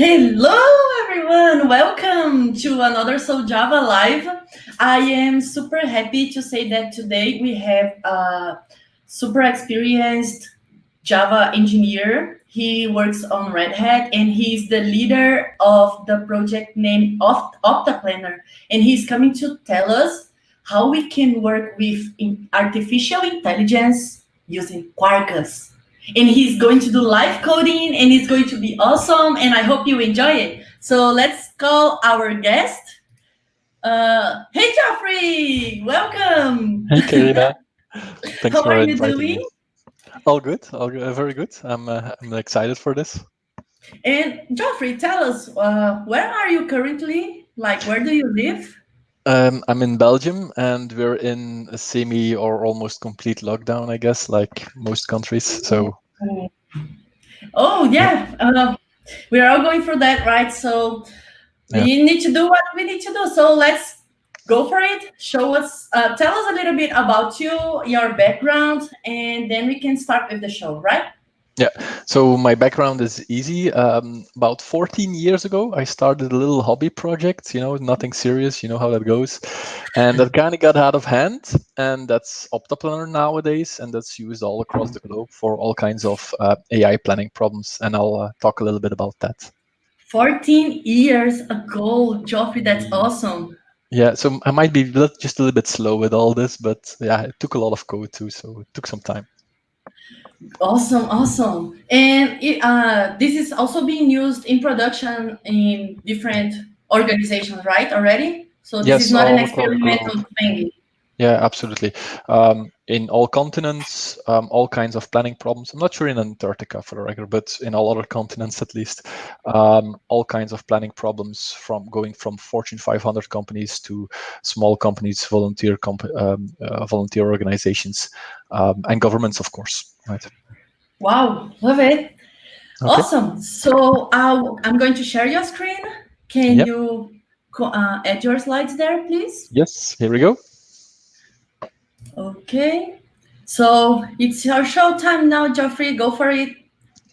Hello, everyone. Welcome to another SouJava Live. I am super happy to say that today we have a super experienced Java engineer. He works on Red Hat and he's the leader of the project named OptaPlanner. And he's coming to tell us how we can work with artificial intelligence using Quarkus. And he's going to do live coding and it's going to be awesome. And I hope you enjoy it. So let's call our guest. Hey, Geoffrey, welcome. Hey, Karina. Thanks How for are you inviting doing? me. All good, very good. I'm excited for this. And Geoffrey, tell us, where are you currently? Like, where do you live? I'm in Belgium, and we're in a semi or almost complete lockdown, I guess, like most countries. So Oh, yeah. We are all going through that, right? So yeah. we need to do what we need to do. So let's go for it. Show us, tell us a little bit about you, your background, and then we can start with the show, right? Yeah, so my background is easy. About 14 years ago, I started a little hobby project, nothing serious, you know how that goes. And that kind of got out of hand, and that's OptaPlanner nowadays, and that's used all across the globe for all kinds of AI planning problems. And I'll talk a little bit about that. 14 years ago, Geoffrey, that's awesome. Yeah, so I might be just a little bit slow with all this, but yeah, it took a lot of code too, so it took some time. Awesome. And this is also being used in production in different organizations, right? Already? So this is Yes, not an all across the globe. experimental thing. Yeah, absolutely. In all continents, all kinds of planning problems. I'm not sure in Antarctica for the record, but in all other continents at least, all kinds of planning problems from going from Fortune 500 companies to small companies, volunteer organizations, and governments, of course. Right. Wow, love it. Okay. Awesome. So I'm going to share your screen. Can Yep. you add your slides there, please? Yes. Here we go. Okay. So it's your show time now, Geoffrey. Go for it.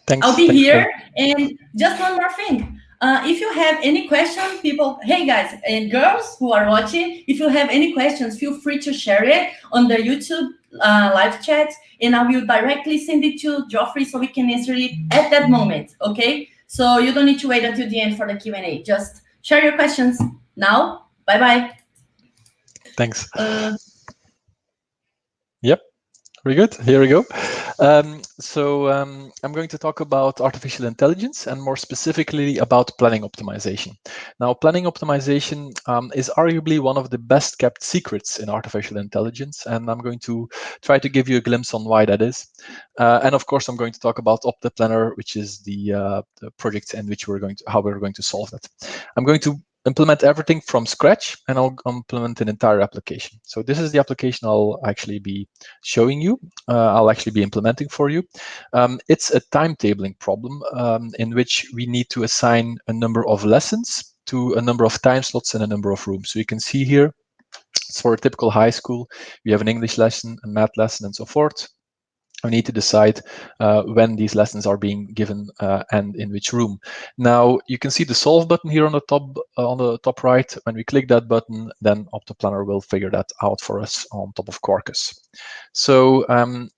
Thanks. I'll be Thanks for. here. And just one more thing. If you have any questions, people, hey guys and girls who are watching, if you have any questions, feel free to share it on the YouTube live chat, and I will directly send it to Geoffrey so we can answer it at that moment. Okay? So you don't need to wait until the end for the Q&A. Just share your questions now. Bye bye. Thanks. Yep. Very good. Here we go. I'm going to talk about artificial intelligence and more specifically about planning optimization. Now, planning optimization is arguably one of the best kept secrets in artificial intelligence, and I'm going to try to give you a glimpse on why that is. And of course, I'm going to talk about OptaPlanner, which is the project in which how we're going to solve that. I'm going to implement everything from scratch, and I'll implement an entire application. So this is the application I'll actually be showing you. I'll actually be implementing for you. It's a timetabling problem in which we need to assign a number of lessons to a number of time slots and a number of rooms. So you can see here, it's for a typical high school. We have an English lesson, a math lesson, and so forth. We need to decide when these lessons are being given and in which room. Now you can see the solve button here on the top right. When we click that button, then OptaPlanner will figure that out for us on top of Quarkus. So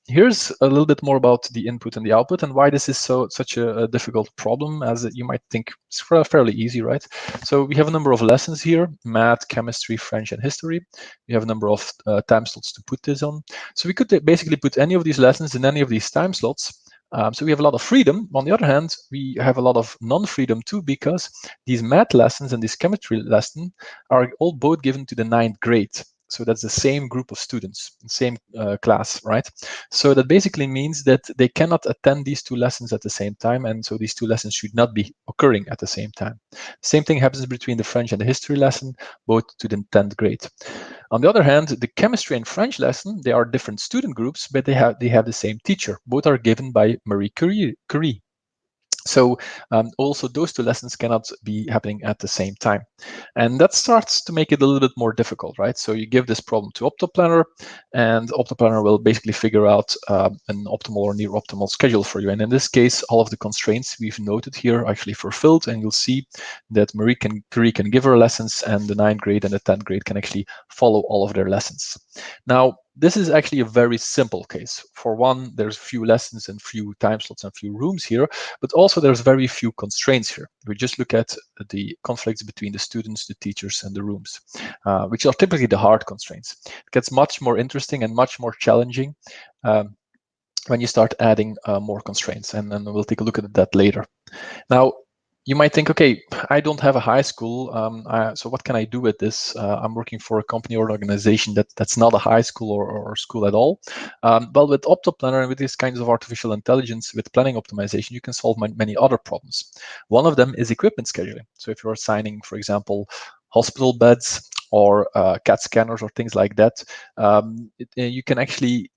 here's a little bit more about the input and the output and why this is such a difficult problem, as you might think it's fairly easy, right? So we have a number of lessons here: math, chemistry, French, and history. We have a number of time slots to put this on. So we could basically put any of these lessons in any of these time slots. So we have a lot of freedom. On the other hand, we have a lot of non-freedom too, because these math lessons and this chemistry lesson are all both given to the 9th grade. So that's the same group of students, same class, right? So that basically means that they cannot attend these two lessons at the same time, and so these two lessons should not be occurring at the same time. Same thing happens between the French and the history lesson, both to the 10th grade. On the other hand, the chemistry and French lesson, they are different student groups, but they have the same teacher. Both are given by Marie Curie. So also those two lessons cannot be happening at the same time. And that starts to make it a little bit more difficult, right? So you give this problem to OptaPlanner, and OptaPlanner will basically figure out an optimal or near optimal schedule for you. And in this case, all of the constraints we've noted here are actually fulfilled, and you'll see that Marie can give her lessons, and the 9th grade and the 10th grade can actually follow all of their lessons. Now, this is actually a very simple case. For one, there's few lessons and few time slots and few rooms here, but also there's very few constraints here. We just look at the conflicts between the students, the teachers, and the rooms, which are typically the hard constraints. It gets much more interesting and much more challenging when you start adding more constraints, and then we'll take a look at that later. Now, you might think, okay, I don't have a high school, so what can I do with this? I'm working for a company or an organization that's not a high school or school at all. Well, with OptaPlanner and with these kinds of artificial intelligence, with planning optimization, you can solve many other problems. One of them is equipment scheduling. So if you're assigning, for example, hospital beds or CAT scanners or things like that, you can actually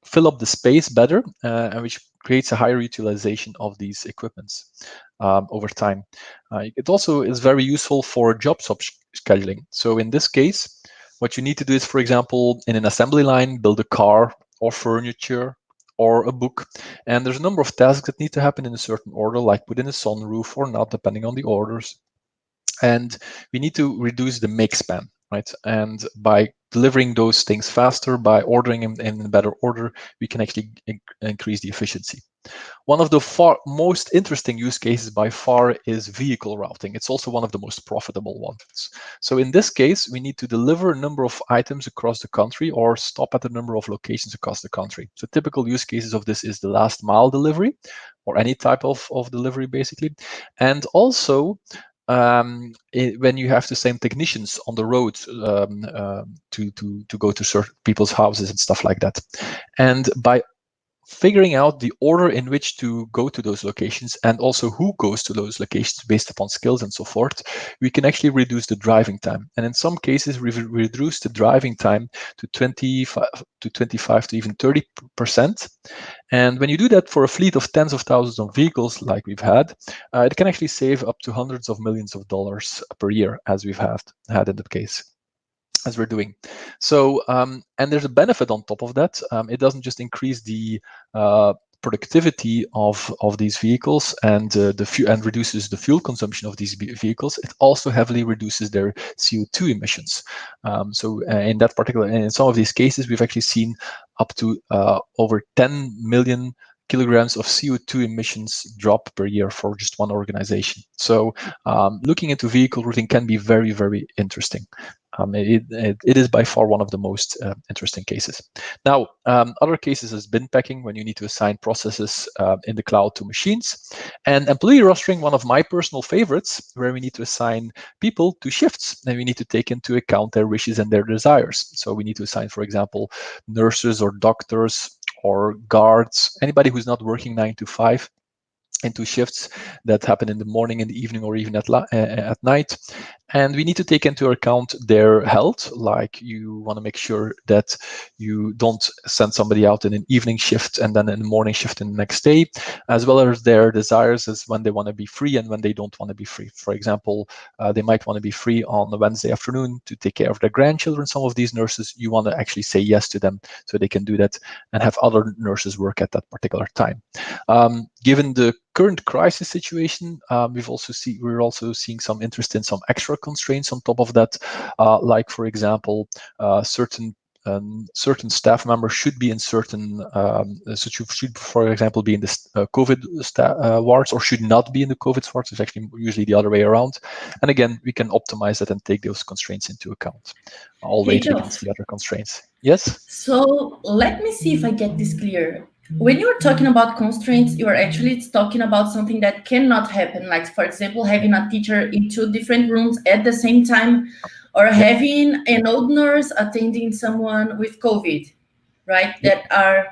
fill up the space better, and which creates a higher utilization of these equipments over time. It also is very useful for job scheduling. So in this case, what you need to do is, for example, in an assembly line, build a car or furniture or a book. And there's a number of tasks that need to happen in a certain order, like within a sunroof or not, depending on the orders. And we need to reduce the make span, right? And by delivering those things faster, by ordering them in a better order, we can actually increase the efficiency. One of the most interesting use cases by far is vehicle routing. It's also one of the most profitable ones. So in this case, we need to deliver a number of items across the country or stop at a number of locations across the country. So typical use cases of this is the last mile delivery or any type of delivery, basically. And also, when you have the same technicians on the road to go to certain people's houses and stuff like that. And by figuring out the order in which to go to those locations and also who goes to those locations based upon skills and so forth, we can actually reduce the driving time. And in some cases, we've reduced the driving time to 25 to even 30%. And when you do that for a fleet of tens of thousands of vehicles like we've had, it can actually save up to hundreds of millions of dollars per year, as we've had in the case, as we're doing. So, and there's a benefit on top of that. It doesn't just increase the productivity of these vehicles and reduces the fuel consumption of these vehicles. It also heavily reduces their CO2 emissions. So in some of these cases, we've actually seen up to over 10 million kilograms of CO2 emissions drop per year for just one organization. So looking into vehicle routing can be very, very interesting. It is by far one of the most interesting cases. Now, other cases is bin packing, when you need to assign processes in the cloud to machines, and employee rostering, one of my personal favorites, where we need to assign people to shifts, and we need to take into account their wishes and their desires. So we need to assign, for example, nurses or doctors or guards, anybody who's not working 9 to 5, into shifts that happen in the morning, in the evening, or even at night. And we need to take into account their health. Like, you want to make sure that you don't send somebody out in an evening shift and then in the morning shift in the next day, as well as their desires, as when they want to be free and when they don't want to be free. For example, they might want to be free on a Wednesday afternoon to take care of their grandchildren. Some of these nurses, you want to actually say yes to them so they can do that and have other nurses work at that particular time. Given the current crisis situation, we're also seeing some interest in some extra constraints on top of that, like, for example, certain staff members should be in certain, should, for example, be in the COVID wards, or should not be in the COVID wards. It's actually usually the other way around. And again, we can optimize that and take those constraints into account, all Hey, weighted against the other constraints. Yes? So let me see if I get this clear. When you're talking about constraints, you are actually talking about something that cannot happen. Like, for example, having a teacher in two different rooms at the same time, or having an old nurse attending someone with COVID, right? Yep. That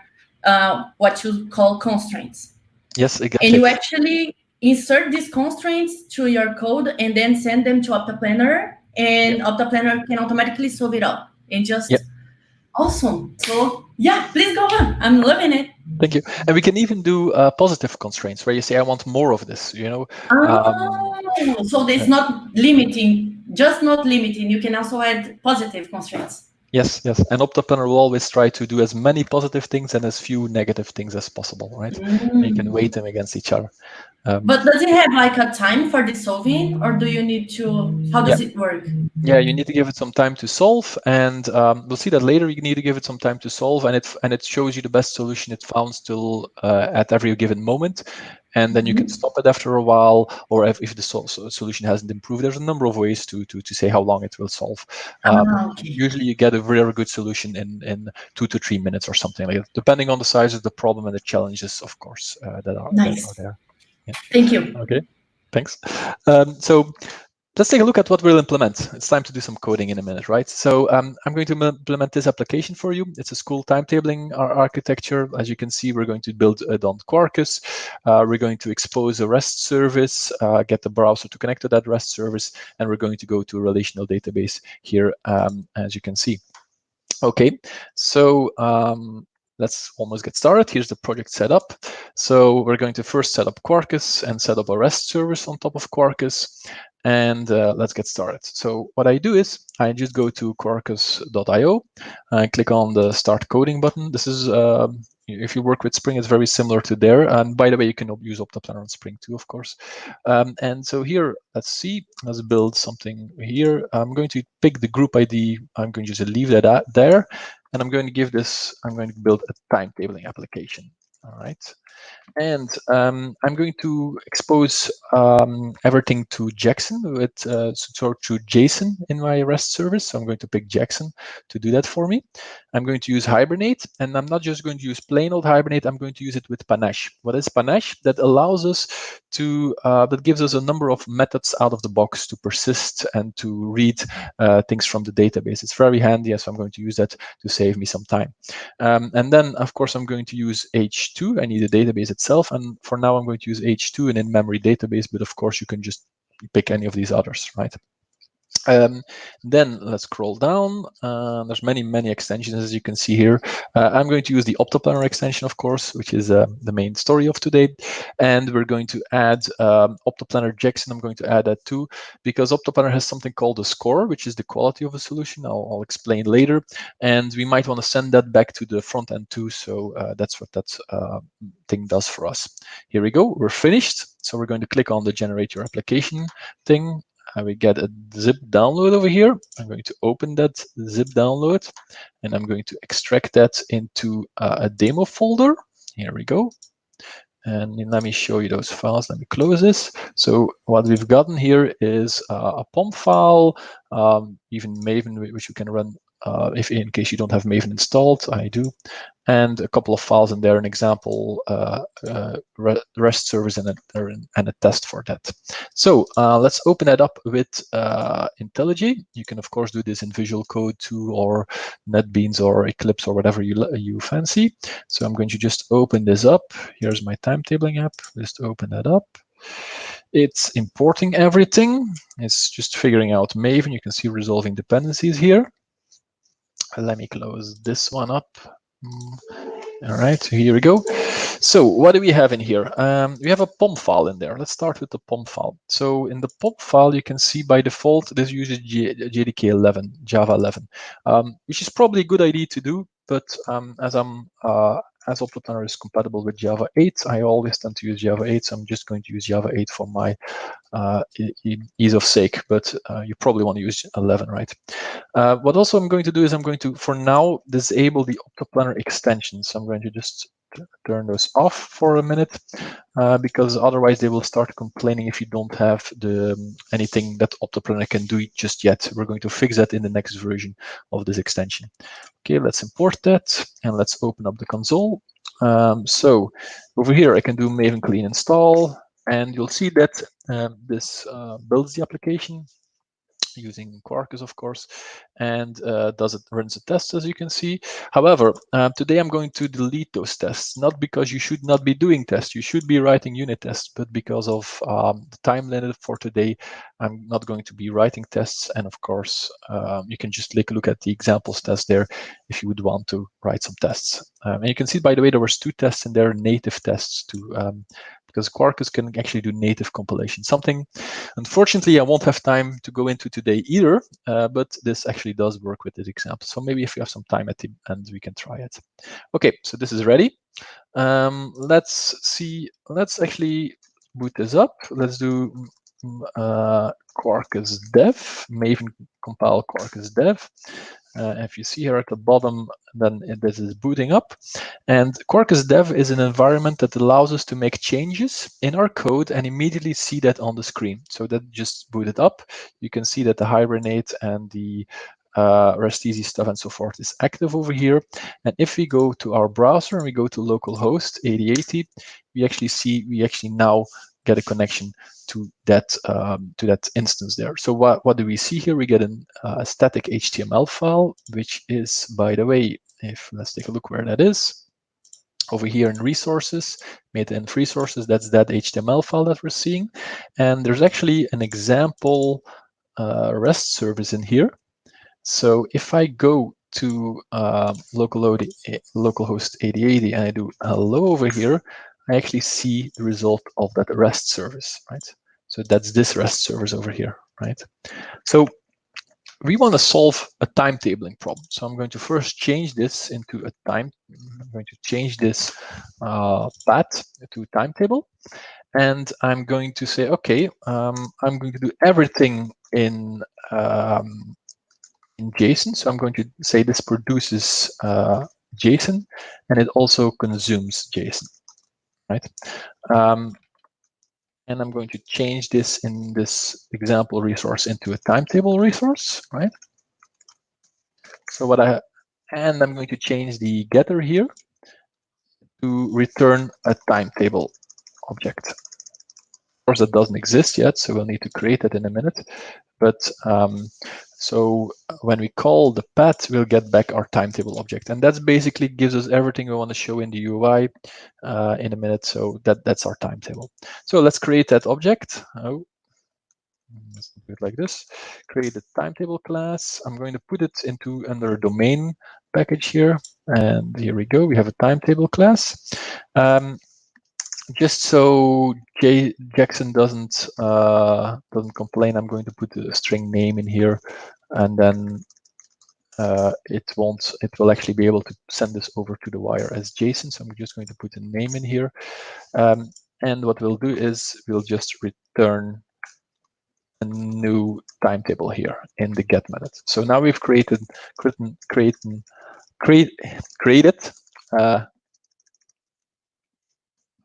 are what you call constraints. Yes, exactly. And you actually insert these constraints to your code and then send them to OptaPlanner, and OptaPlanner can automatically solve it all and just... Awesome. So yeah, please go on. I'm loving it. Thank you. And we can even do positive constraints where you say, I want more of this, you know. Oh, so there's not limiting, just not limiting. You can also add positive constraints. Yes, yes. And OptaPlanner will always try to do as many positive things and as few negative things as possible, right? And you can weight them against each other. But does it have like a time for the solving, or do you need to? How Yeah. does it work? Yeah, you need to give it some time to solve, and we'll see that later. You need to give it some time to solve, and it shows you the best solution it found still at every given moment, and then you can stop it after a while, or if the solution hasn't improved. There's a number of ways to say how long it will solve. Okay. Usually, you get a very good solution in 2 to 3 minutes or something like that, depending on the size of the problem and the challenges, of course, that are Nice. there. Yeah. Thank you. Okay. Thanks. So let's take a look at what we'll implement. It's time to do some coding in a minute, right? So I'm going to implement this application for you. It's a school timetabling architecture. As you can see, we're going to build it on Quarkus. We're going to expose a REST service, get the browser to connect to that REST service, and we're going to go to a relational database here, as you can see. Okay, so let's almost get started. Here's the project setup. So we're going to first set up Quarkus and set up a REST service on top of Quarkus. And let's get started. So what I do is I just go to quarkus.io and click on the Start Coding button. This is, if you work with Spring, it's very similar to there. And by the way, you can use OptaPlanner on Spring too, of course. And so here, let's build something here. I'm going to pick the group ID. I'm going to just leave that there. And I'm going to build a timetabling application. All right. And I'm going to expose everything to Jackson to JSON in my REST service. So I'm going to pick Jackson to do that for me. I'm going to use Hibernate, and I'm not just going to use plain old Hibernate. I'm going to use it with Panache. What is Panache? That allows us that gives us a number of methods out of the box to persist and to read things from the database. It's very handy, so I'm going to use that to save me some time. And then, of course, I'm going to use H2. I need a database itself, and for now, I'm going to use H2 and in-memory database, but of course, you can just pick any of these others, right? Then let's scroll down. There's many extensions, as you can see here. I'm going to use the OptaPlanner extension, of course, which is the main story of today. And we're going to add OptaPlanner Jackson. I'm going to add that too, because OptaPlanner has something called a score, which is the quality of a solution. I'll explain later. And we might want to send that back to the front end too. So that's what that thing does for us. Here we go. We're finished. So we're going to click on the generate your application thing. We get a zip download over here. I'm going to open that zip download, and I'm going to extract that into a demo folder. Here we go. And let me show you those files. Let me close this. So what we've gotten here is a POM file, even Maven, which you can run if in case you don't have Maven installed. I do. And a couple of files in there, an example REST service and a test for that. So let's open that up with IntelliJ. You can, of course, do this in Visual Code too, or NetBeans or Eclipse or whatever you fancy. So I'm going to just open this up. Here's my timetabling app. Just open that up. It's importing everything. It's just figuring out Maven. You can see resolving dependencies here. Let me close this one up. All right, so here we go. So what do we have in here? We have a POM file in there. Let's start with the POM file. So in the POM file, you can see by default, this uses JDK 11, Java 11, which is probably a good idea to do. But as OptaPlanner is compatible with Java 8, I always tend to use Java 8. So I'm just going to use Java 8 for my ease of sake. But you probably want to use 11, right? What also I'm going to do is I'm going to, for now, disable the OptaPlanner extensions. So I'm going to just turn those off for a minute, because otherwise they will start complaining if you don't have anything that OptaPlanner can do just yet. We're going to fix that in the next version of this extension. Okay, let's import that and let's open up the console. So over here I can do Maven clean install, and you'll see that this builds the application. using Quarkus, of course, and runs the tests, as you can see. However, today I'm going to delete those tests, not because you should not be doing tests, you should be writing unit tests, but because of the time limit for today, I'm not going to be writing tests. And of course, you can just take a look at the examples test there if you would want to write some tests. And you can see, by the way, there was 2 tests in there, native tests too, because Quarkus can actually do native compilation. Something, unfortunately, I won't have time to go into today either, but this actually does work with this example. So maybe if you have some time at the end, we can try it. Okay, so this is ready. Let's see, let's actually boot this up. Let's do Quarkus dev, Maven compile Quarkus dev. If you see here at the bottom, then this is booting up. And Quarkus dev is an environment that allows us to make changes in our code and immediately see that on the screen. So that just booted up. You can see that the Hibernate and the rest easy stuff and so forth is active over here. And if we go to our browser and we go to localhost 8080, we actually now get a connection to that instance there. So what do we see here? We get a static HTML file, which is, by the way, let's take a look where that is. Over here in resources, meta-inf resources, that's that HTML file that we're seeing. And there's actually an example REST service in here. So if I go to localhost 8080 and I do hello over here, I actually see the result of that REST service, right? So that's this REST service over here, right? So we want to solve a timetabling problem. So I'm going to first change this into a I'm going to change this path to timetable. And I'm going to say, okay, I'm going to do everything in JSON. So I'm going to say this produces JSON, and it also consumes JSON, right? And I'm going to change this in this example resource into a timetable resource, right? So and I'm going to change the getter here to return a timetable object. Of course, that doesn't exist yet, so we'll need to create it in a minute. But so when we call the path, we'll get back our timetable object. And that basically gives us everything we want to show in the UI in a minute. So that's our timetable. So let's create that object. Let's do it like this. Create a timetable class. I'm going to put it under domain package here. And here we go. We have a timetable class. Just so Jackson doesn't complain, I'm going to put a string name in here, and then it will actually be able to send this over to the wire as JSON. So I'm just going to put a name in here, and what we'll do is we'll just return a new timetable here in the get method. So now we've created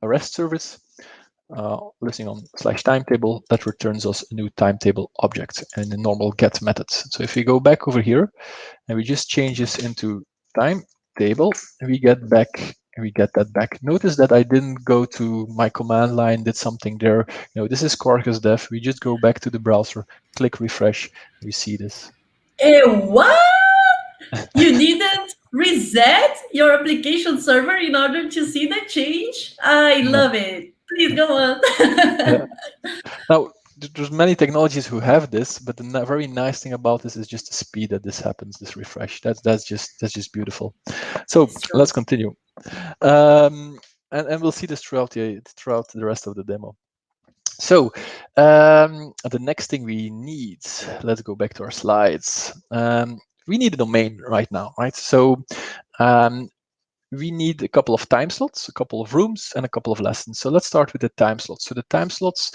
a REST service listening on /timetable that returns us a new timetable object and a normal get method. So if we go back over here and we just change this into timetable, we get that back. Notice that I didn't go to my command line, did something there. This is Quarkus dev. We just go back to the browser, click refresh, we see this. What? You didn't reset your application server in order to see the change? I love it. Please go on. Yeah. Now, there's many technologies who have this, but the very nice thing about this is just the speed that this happens, this refresh. That's just beautiful. So let's continue, and we'll see this throughout the rest of the demo. So the next thing we need, let's go back to our slides. We need a domain right now, right? So we need a couple of time slots, a couple of rooms, and a couple of lessons. So let's start with the time slots. So the time slots,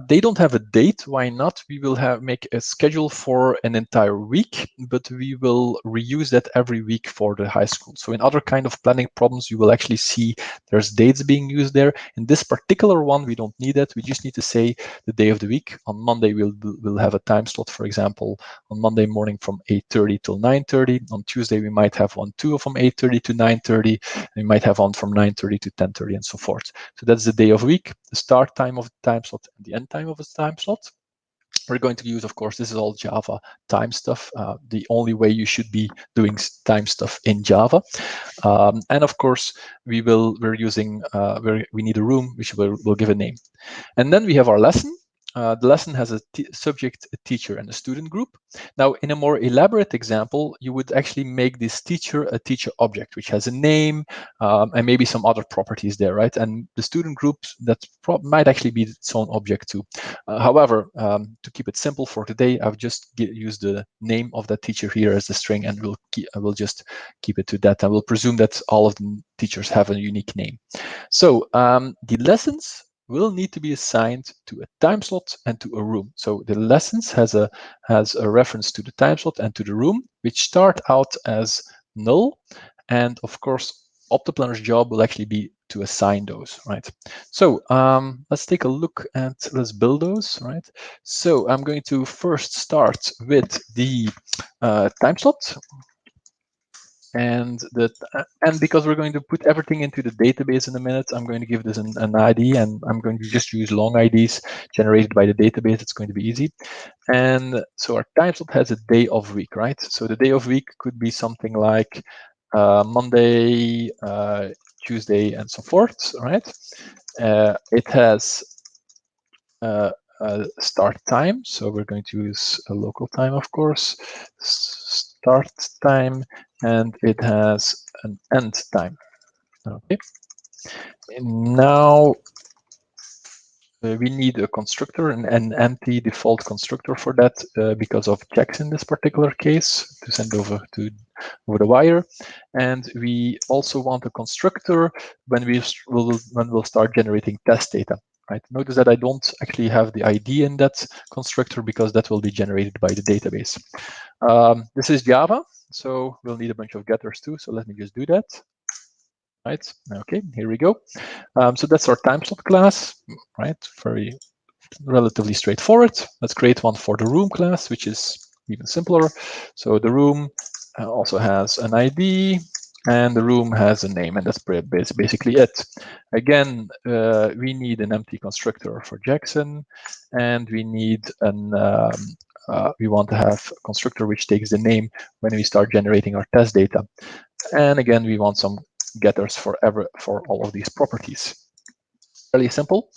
they don't have a date. Why not? We will make a schedule for an entire week, but we will reuse that every week for the high school. So in other kind of planning problems, you will actually see there's dates being used there. In this particular one, we don't need that. We just need to say the day of the week. On Monday, we'll have a time slot, for example, on Monday morning from 8:30 till 9:30. On Tuesday, we might have one too from 8:30 to 9:30. And we might have on from 9:30 to 10:30 and so forth. So that's the day of week, the start time of the time slot, and the end time of the time slot. we're going to use, of course, this is all Java time stuff, the only way you should be doing time stuff in Java. And of course, we're using, we need a room, which we'll give a name. And then we have our lesson. The lesson has a subject, a teacher, and a student group. Now, in a more elaborate example, you would actually make this teacher a teacher object, which has a name and maybe some other properties there, right? And the student group, that might actually be its own object too. However, to keep it simple for today, I've just used the name of that teacher here as the string, and we'll just keep it to that. I will presume that all of the teachers have a unique name. So the lessons will need to be assigned to a time slot and to a room. So the lessons has a reference to the time slot and to the room, which start out as null. And of course, OptaPlanner's job will actually be to assign those, right? So let's take a look at, let's build those, right? So I'm going to first start with the time slot. And because we're going to put everything into the database in a minute, I'm going to give this an ID, and I'm going to just use long IDs generated by the database. It's going to be easy. And so our time slot has a day of week, right? So the day of week could be something like Monday, Tuesday, and so forth, right? It has start time, so we're going to use a local time, of course, start time, and it has an end time. Okay. And now we need a constructor, an empty default constructor for that, because of checks in this particular case to send over the wire. And we also want a constructor when we'll start generating test data. Right. Notice that I don't actually have the ID in that constructor because that will be generated by the database. This is Java, so we'll need a bunch of getters too. So let me just do that. Right. Okay. Here we go. So that's our time slot class. Right. Very relatively straightforward. Let's create one for the room class, which is even simpler. So the room also has an ID, and the room has a name, and that's basically it. Again, we need an empty constructor for Jackson, and we need we want to have a constructor which takes the name when we start generating our test data. And again, we want some getters for all of these properties. Fairly simple.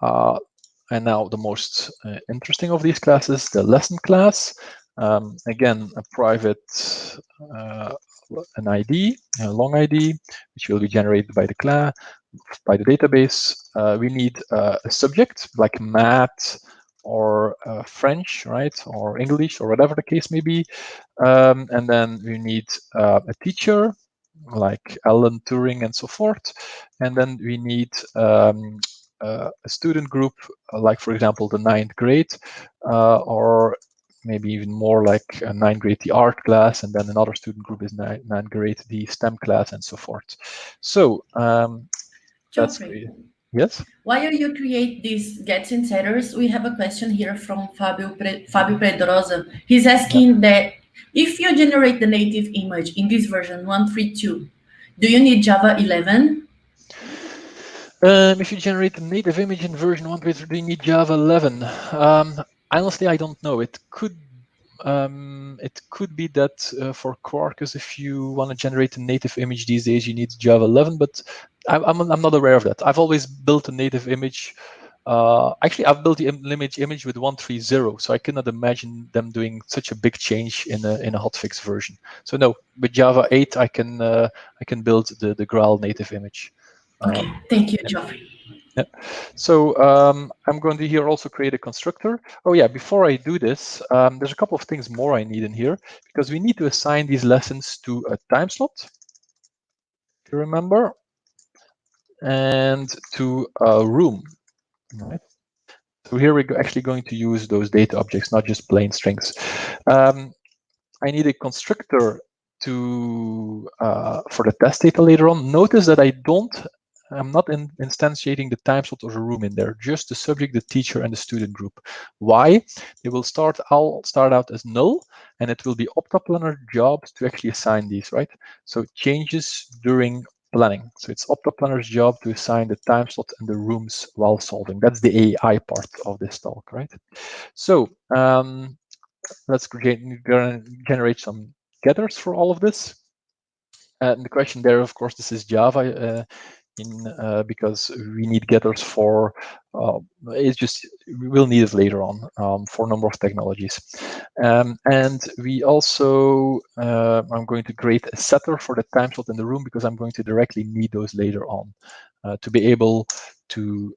And now the most interesting of these classes, the lesson class. Again, a private an ID, a long ID, which will be generated by the class, by the database. We need a subject like math or French, right, or English, or whatever the case may be. And then we need a teacher like Alan Turing and so forth. And then we need a student group, like for example the 9th grade, or maybe even more like a 9th grade the art class, and then another student group is 9th grade the STEM class, and so forth. So that's great. Yes. While you create these gets and setters, we have a question here from Fabio Pedrosa. He's asking that if you generate the native image in this version 132, do you need Java 11? If you generate a native image in version 1.3, do you need Java 11? Honestly, I don't know. It could be that for Quarkus, if you want to generate a native image these days, you need Java 11, but I'm not aware of that. I've always built a native image. Actually, I've built the image with 130, so I cannot imagine them doing such a big change in a hotfix version. So no, with Java 8, I can build the Graal native image. Okay, thank you, Geoffrey. Yeah. So I'm going to here also create a constructor. Oh yeah, before I do this, there's a couple of things more I need in here, because we need to assign these lessons to a time slot, if you remember, and to a room. Right? So here we're actually going to use those data objects, not just plain strings. I need a constructor for the test data later on. Notice that I'm not instantiating the time slot or the room in there, just the subject, the teacher, and the student group. Why? They will all start out as null, and it will be OptaPlanner jobs to actually assign these, right? So changes during planning. So it's OptaPlanner's job to assign the time slot and the rooms while solving. That's the AI part of this talk, right? So let's generate some getters for all of this. And the question there, of course, this is Java because we need getters for, it's just, we will need it later on for a number of technologies. And we also, I'm going to create a setter for the time slot in the room because I'm going to directly need those later on to be able to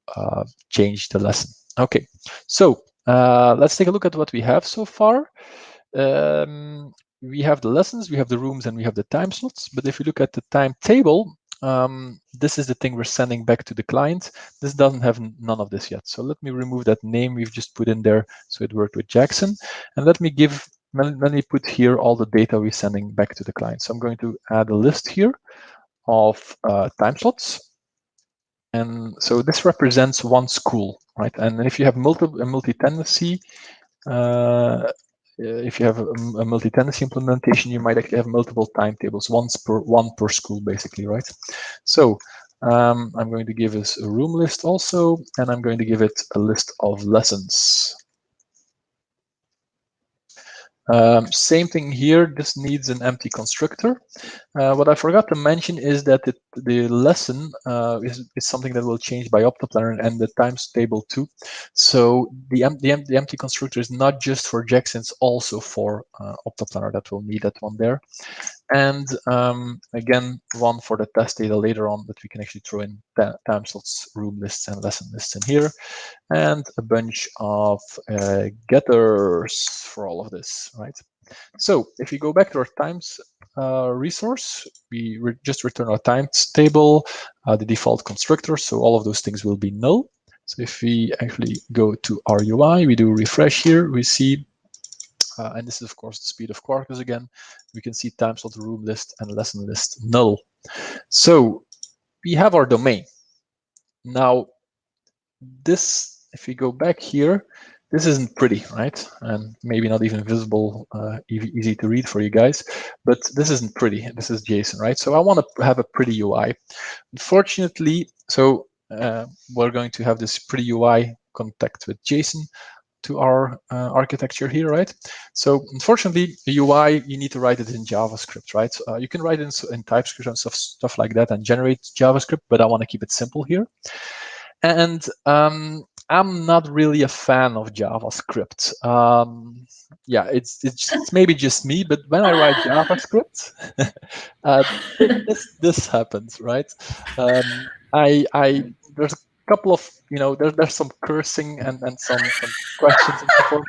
change the lesson. Okay, so let's take a look at what we have so far. We have the lessons, we have the rooms, and we have the time slots. But if you look at the timetable, this is the thing we're sending back to the client. This doesn't have none of this yet. So let me remove that name we've just put in there so it worked with Jackson. And let me put here all the data we're sending back to the client. So I'm going to add a list here of time slots. And so this represents one school, right? And if you have multi-tenancy, if you have a multi-tenancy implementation, you might actually have multiple timetables, one per school, basically, right? So I'm going to give us a room list also, and I'm going to give it a list of lessons. Same thing here, this needs an empty constructor. What I forgot to mention is that the lesson is something that will change by OptaPlanner and the times table too. So the empty constructor is not just for Jackson, it's also for OptaPlanner. That will need that one there. And again, one for the test data later on that we can actually throw in time slots, room lists, and lesson lists in here. And a bunch of getters for all of this, right? So if we go back to our times resource, we just return our times table, the default constructor, so all of those things will be null. So if we actually go to our UI, we do refresh here, we see, and this is of course the speed of Quarkus again, we can see time slot, room list, and lesson list null. So we have our domain. Now, this, if we go back here, this isn't pretty, right? And maybe not even visible, easy to read for you guys, but this isn't pretty. This is JSON, right? So I want to have a pretty UI. Unfortunately, so we're going to have this pretty UI contact with JSON to our architecture here, right? So unfortunately, the UI, you need to write it in JavaScript, right? You can write it in TypeScript and stuff like that and generate JavaScript, but I want to keep it simple here. And I'm not really a fan of JavaScript. Yeah, it's maybe just me, but when I write JavaScript, this happens, right? There's a couple of, there's some cursing and some questions and so forth.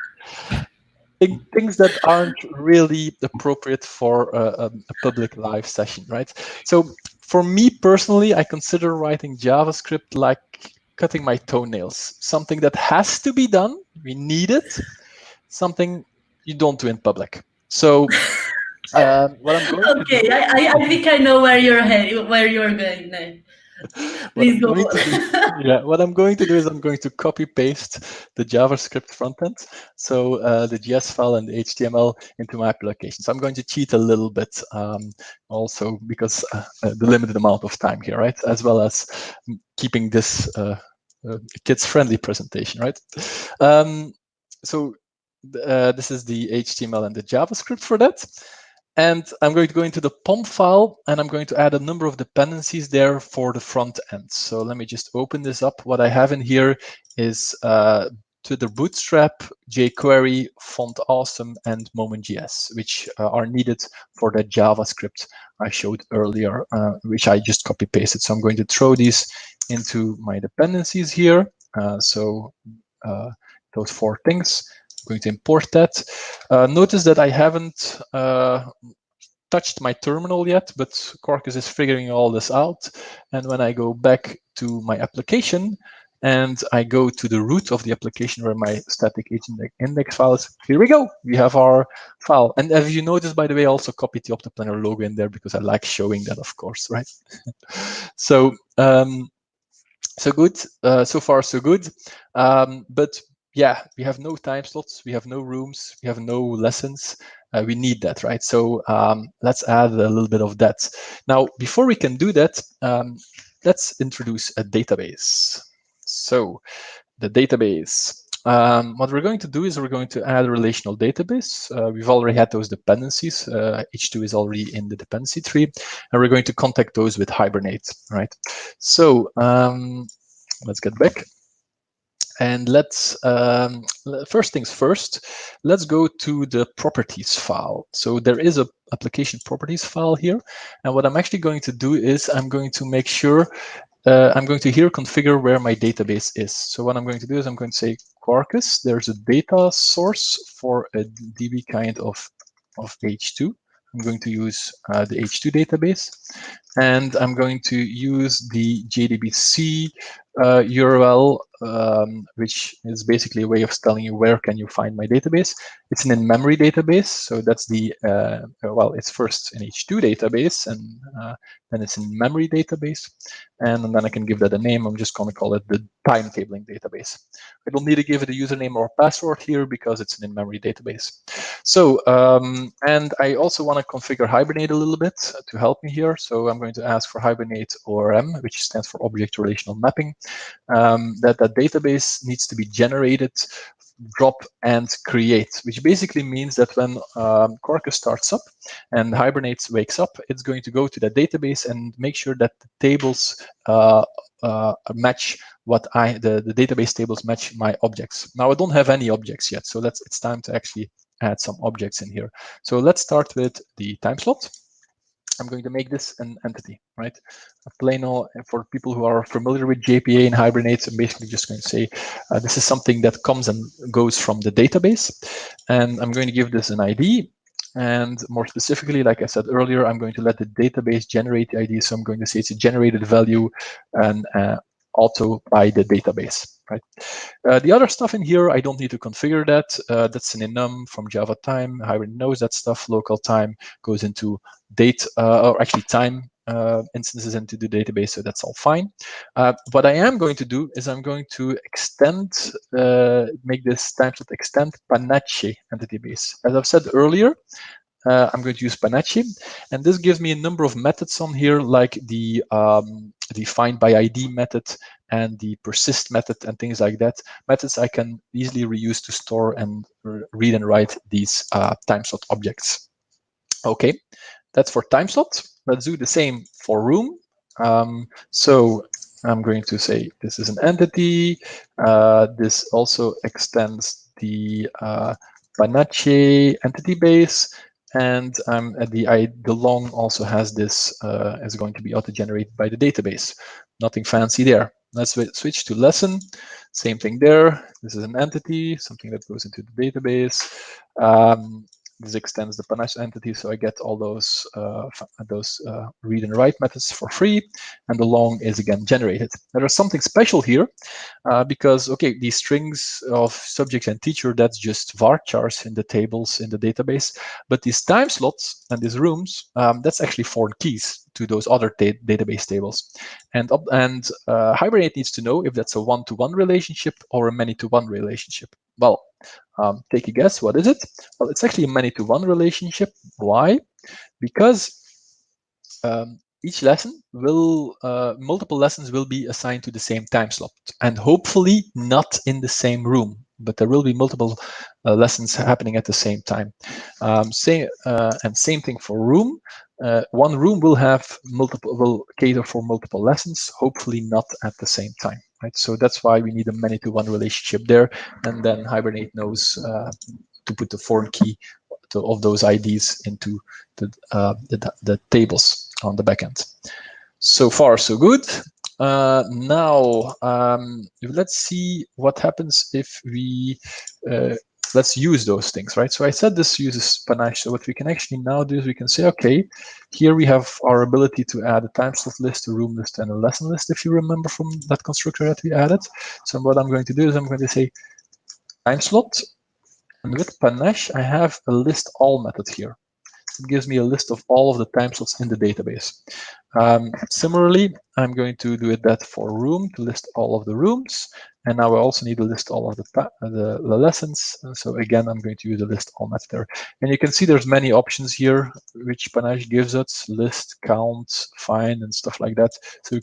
Things that aren't really appropriate for a public live session, right? So for me personally, I consider writing JavaScript like cutting my toenails, something that has to be done, we need it, something you don't do in public. So what I'm going to do... I think I know where you're going now. Please go on. What I'm going to do is I'm going to copy paste the JavaScript frontend, so the JS file and the HTML into my application. So I'm going to cheat a little bit also because the limited amount of time here, right? As well as keeping this kids-friendly presentation, right? So this is the HTML and the JavaScript for that. And I'm going to go into the POM file, and I'm going to add a number of dependencies there for the front end. So let me just open this up. What I have in here is to the Bootstrap, jQuery, Font Awesome, and Moment.js, which are needed for the JavaScript I showed earlier, which I just copy-pasted. So I'm going to throw these into my dependencies here. So those four things. I'm going to import that. Notice that I haven't touched my terminal yet, but Quarkus is figuring all this out. And when I go back to my application and I go to the root of the application where my static index file is, here we go. We have our file. And as you notice, by the way, I also copied the OptaPlanner logo in there because I like showing that, of course, right? So, so good. So far, so good. But yeah, we have no time slots, we have no rooms, we have no lessons. We need that, right? So let's add a little bit of that. Now, before we can do that, let's introduce a database. So the database. What we're going to do is we're going to add a relational database. We've already had those dependencies. H2 is already in the dependency tree, and we're going to contact those with Hibernate, right? So let's get back. And let's, first things first, let's go to the properties file. So there is a application properties file here. And what I'm actually going to do is I'm going to make sure, I'm going to here configure where my database is. So what I'm going to do is I'm going to say Quarkus, there's a data source for a DB kind of H2. I'm going to use the H2 database. And I'm going to use the JDBC URL, which is basically a way of telling you where can you find my database. It's an in-memory database, so that's the, well, it's first an H2 database, and then it's an in-memory database, and then I can give that a name. I'm just going to call it the timetabling database. I don't need to give it a username or password here because it's an in-memory database. So, and I also want to configure Hibernate a little bit to help me here. So I'm going to ask for Hibernate ORM, which stands for Object Relational Mapping. That database needs to be generated, drop, and create, which basically means that when Quarkus starts up and Hibernate wakes up, it's going to go to that database and make sure that the tables match what the database tables match my objects. Now I don't have any objects yet, so it's time to actually add some objects in here. So let's start with the time slot. I'm going to make this an entity, right? A plain old, for people who are familiar with JPA and Hibernate, I'm basically just going to say this is something that comes and goes from the database. And I'm going to give this an ID. And more specifically, like I said earlier, I'm going to let the database generate the ID. So I'm going to say it's a generated value and auto by the database, right? The other stuff in here, I don't need to configure that. That's an enum from Java time. Hibernate knows that stuff. Local time goes into date, or actually time instances into the database, so that's all fine. What I am going to do is I'm going to extend, make this timeslot extend Panache entity base. As I've said earlier, I'm going to use Panache, and this gives me a number of methods on here, like the find by ID method and the persist method and things like that. Methods I can easily reuse to store and read and write these timeslot objects. Okay, that's for timeslot. Let's do the same for room. So I'm going to say this is an entity. This also extends the Panache entity base. And the long also has this, is going to be auto-generated by the database. Nothing fancy there. Let's switch to lesson. Same thing there. This is an entity, something that goes into the database. This extends the Panache entity, so I get all those read and write methods for free, and the long is again generated. There is something special here, because, okay, these strings of subject and teacher, that's just varchars in the tables in the database, but these time slots and these rooms, that's actually foreign keys to those other database tables. And Hibernate needs to know if that's a one-to-one relationship or a many-to-one relationship. Well, take a guess, what is it? Well, it's actually a many-to-one relationship. Why? Because each lesson will, multiple lessons will be assigned to the same time slot, and hopefully not in the same room, but there will be multiple lessons happening at the same time. And same thing for room. One room will cater for multiple lessons, hopefully not at the same time, right? So that's why we need a many-to-one relationship there, and then Hibernate knows to put the foreign key of those IDs into the tables on the backend. So far, so good. Now, let's see what happens if we let's use those things, right? So I said this uses Panache. So what we can actually now do is we can say, okay, here we have our ability to add a time slot list, a room list, and a lesson list, if you remember from that constructor that we added. So what I'm going to do is I'm going to say time slot. And with Panache, I have a list all method here. It gives me a list of all of the time slots in the database. Similarly, I'm going to do that for room, to list all of the rooms. And now I also need to list all of the lessons. So again, I'm going to use the list all method there. And you can see there's many options here, which Panache gives us: list, count, find, and stuff like that. So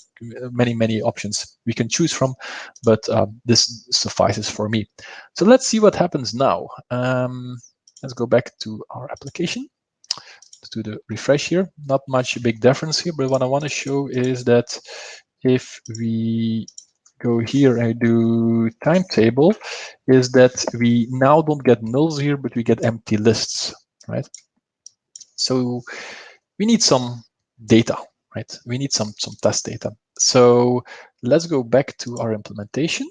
many options we can choose from, but this suffices for me. So let's see what happens now. Let's go back to our application. Let's do the refresh here. Not much big difference here, but what I want to show is that if we go here and do timetable, is that we now don't get nulls here, but we get empty lists, right? So we need some data, right? We need some test data. So let's go back to our implementation.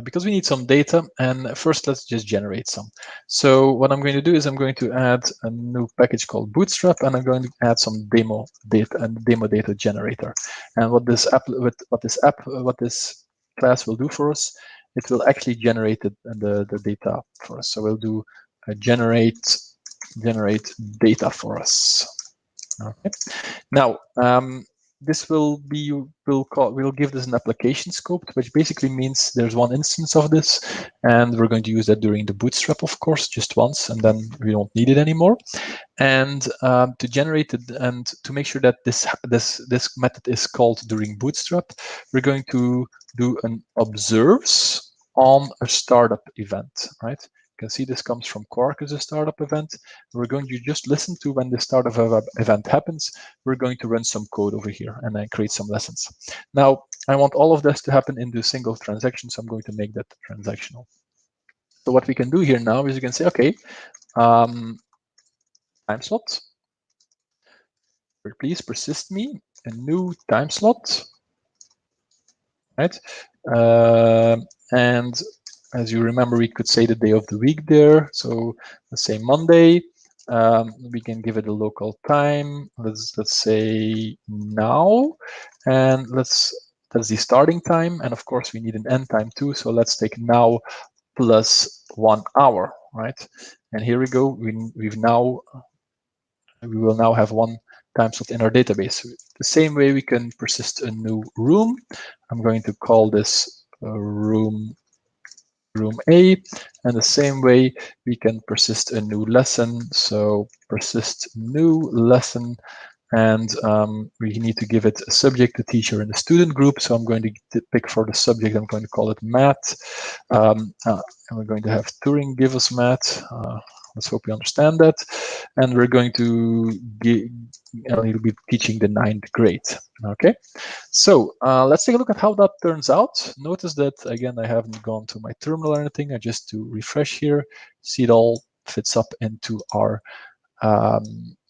Because we need some data, and first let's just generate some. So what I'm going to do is I'm going to add a new package called Bootstrap, and I'm going to add some demo data and demo data generator. And what this class will do for us, it will actually generate the data for us. So we'll do a generate data for us. Okay. Now, this will we'll give this an application scope, which basically means there's one instance of this, and we're going to use that during the bootstrap, of course, just once, and then we don't need it anymore. And to generate it and to make sure that this method is called during bootstrap, we're going to do an observes on a startup event, right? You can see this comes from Quarkus, a startup event. We're going to just listen to when the startup event happens. We're going to run some code over here and then create some lessons. Now, I want all of this to happen in the single transaction, so I'm going to make that transactional. So what we can do here now is you can say, okay, time slot. Please persist me a new time slot, right? And as you remember, we could say the day of the week there. So let's say Monday. We can give it a local time. Let's say now, and that's the starting time. And of course, we need an end time too. So let's take now plus 1 hour, right? And here we go. We will now have one time slot in our database. The same way we can persist a new room. I'm going to call this room A, and the same way we can persist a new lesson. So persist new lesson, and we need to give it a subject, a teacher, and a student group. So I'm going to pick for the subject, I'm going to call it math, and we're going to have Turing give us math. Let's hope you understand that. And we're going to we'll be teaching the 9th grade. Okay, so let's take a look at how that turns out. Notice that, again, I haven't gone to my terminal or anything. I just to refresh here, see it all fits up into our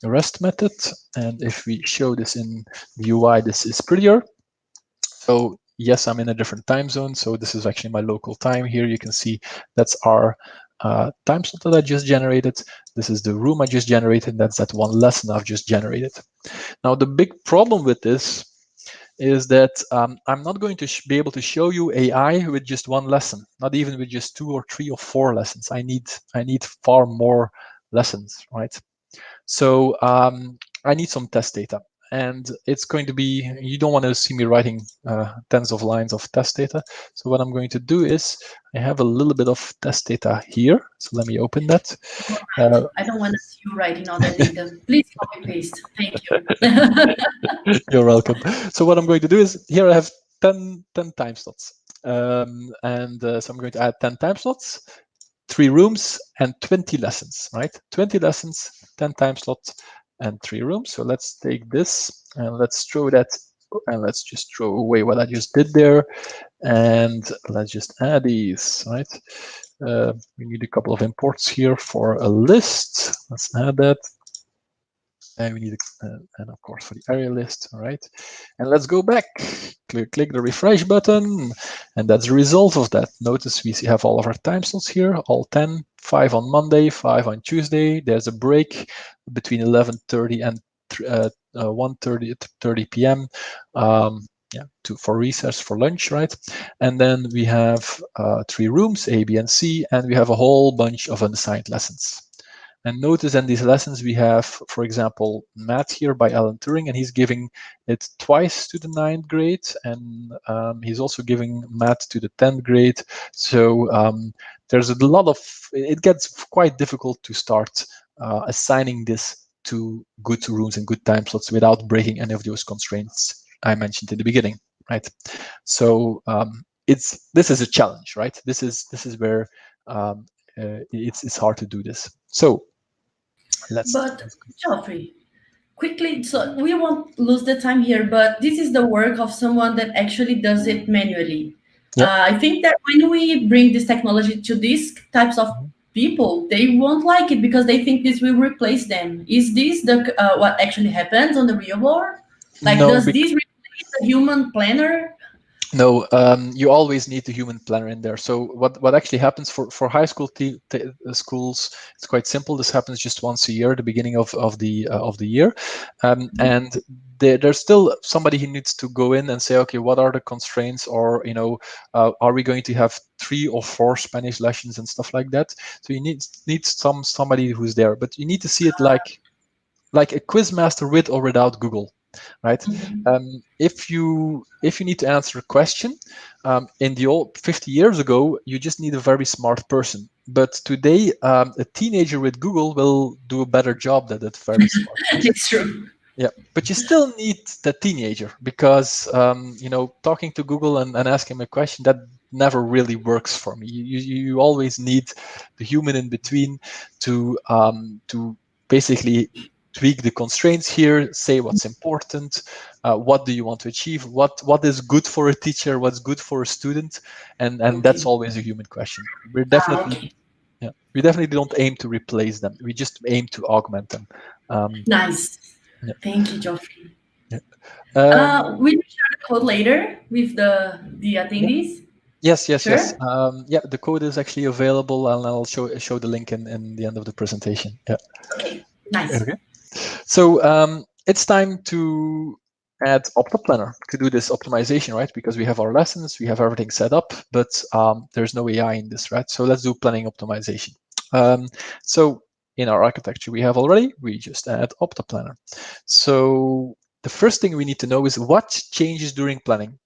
REST method. And if we show this in the UI, this is prettier. So yes, I'm in a different time zone. So this is actually my local time here. You can see that's our time slot that I just generated. This is the room I just generated. That's that one lesson I've just generated. Now, the big problem with this is that I'm not going to be able to show you AI with just one lesson, not even with just 2 or 3 or 4 lessons. I need far more lessons, right? So I need some test data. And it's going to be, you don't want to see me writing tens of lines of test data. So what I'm going to do is I have a little bit of test data here. So let me open that. I don't want to see you writing all that data. Please copy paste. Thank you. You're welcome. So what I'm going to do is here I have 10 time slots. So I'm going to add 10 time slots, 3 rooms, and 20 lessons, right? 20 lessons, 10 time slots, and 3 rooms. So let's take this and let's throw that, and let's just throw away what I just did there, and let's just add these, right? We need a couple of imports here for a list. Let's add that. And we need, and of course for the area list, all right? And let's go back, click the refresh button, and that's the result of that. Notice we have all of our time slots here, all 10, 5 on Monday, 5 on Tuesday. There's a break between 11:30 and 1:30 p.m. For recess, for lunch, right? And then we have 3 rooms, A, B, and C, and we have a whole bunch of unassigned lessons. And notice in these lessons we have, for example, math here by Alan Turing, and he's giving it twice to the 9th grade, and he's also giving math to the 10th grade. So there's a lot of, it gets quite difficult to start assigning this to good rooms and good time slots without breaking any of those constraints I mentioned in the beginning, right? So this is a challenge, right? This is where it's hard to do this. So But let's go. Geoffrey, quickly, so we won't lose the time here, but this is the work of someone that actually does it manually. Yeah. I think that when we bring this technology to these types of people, they won't like it because they think this will replace them. Is this the what actually happens on the real world? Like, No, does this replace the human planner? no, you always need the human planner in there. So what actually happens for high school schools, it's quite simple. This happens just once a year, the beginning of the year, and there's still somebody who needs to go in and say, okay, what are the constraints, or are we going to have 3 or 4 Spanish lessons and stuff like that? So you need somebody who's there, but you need to see it like a quiz master with or without Google, right? Mhm. If you need to answer a question, in the old 50 years ago, you just need a very smart person. But today, a teenager with Google will do a better job than that very smart person. It's true. Yeah, but you still need the teenager because talking to Google and asking him a question, that never really works for me. You always need the human in between to basically tweak the constraints here, say what's important, what do you want to achieve, what is good for a teacher, what's good for a student, and that's Okay. always a human question. Okay. We definitely don't aim to replace them. We just aim to augment them. Um, Nice. yeah. Thank you, Geoffrey. Yeah. Um, We will share the code later with the yeah. attendees. Yes. Sure. Yeah, the code is actually available, and I'll show the link in the end of the presentation. Yeah. Okay. Nice. Okay. So it's time to add OptaPlanner to do this optimization, right? Because we have our lessons, we have everything set up, but there's no AI in this, right? So let's do planning optimization. So in our architecture we just add OptaPlanner. So the first thing we need to know is what changes during planning.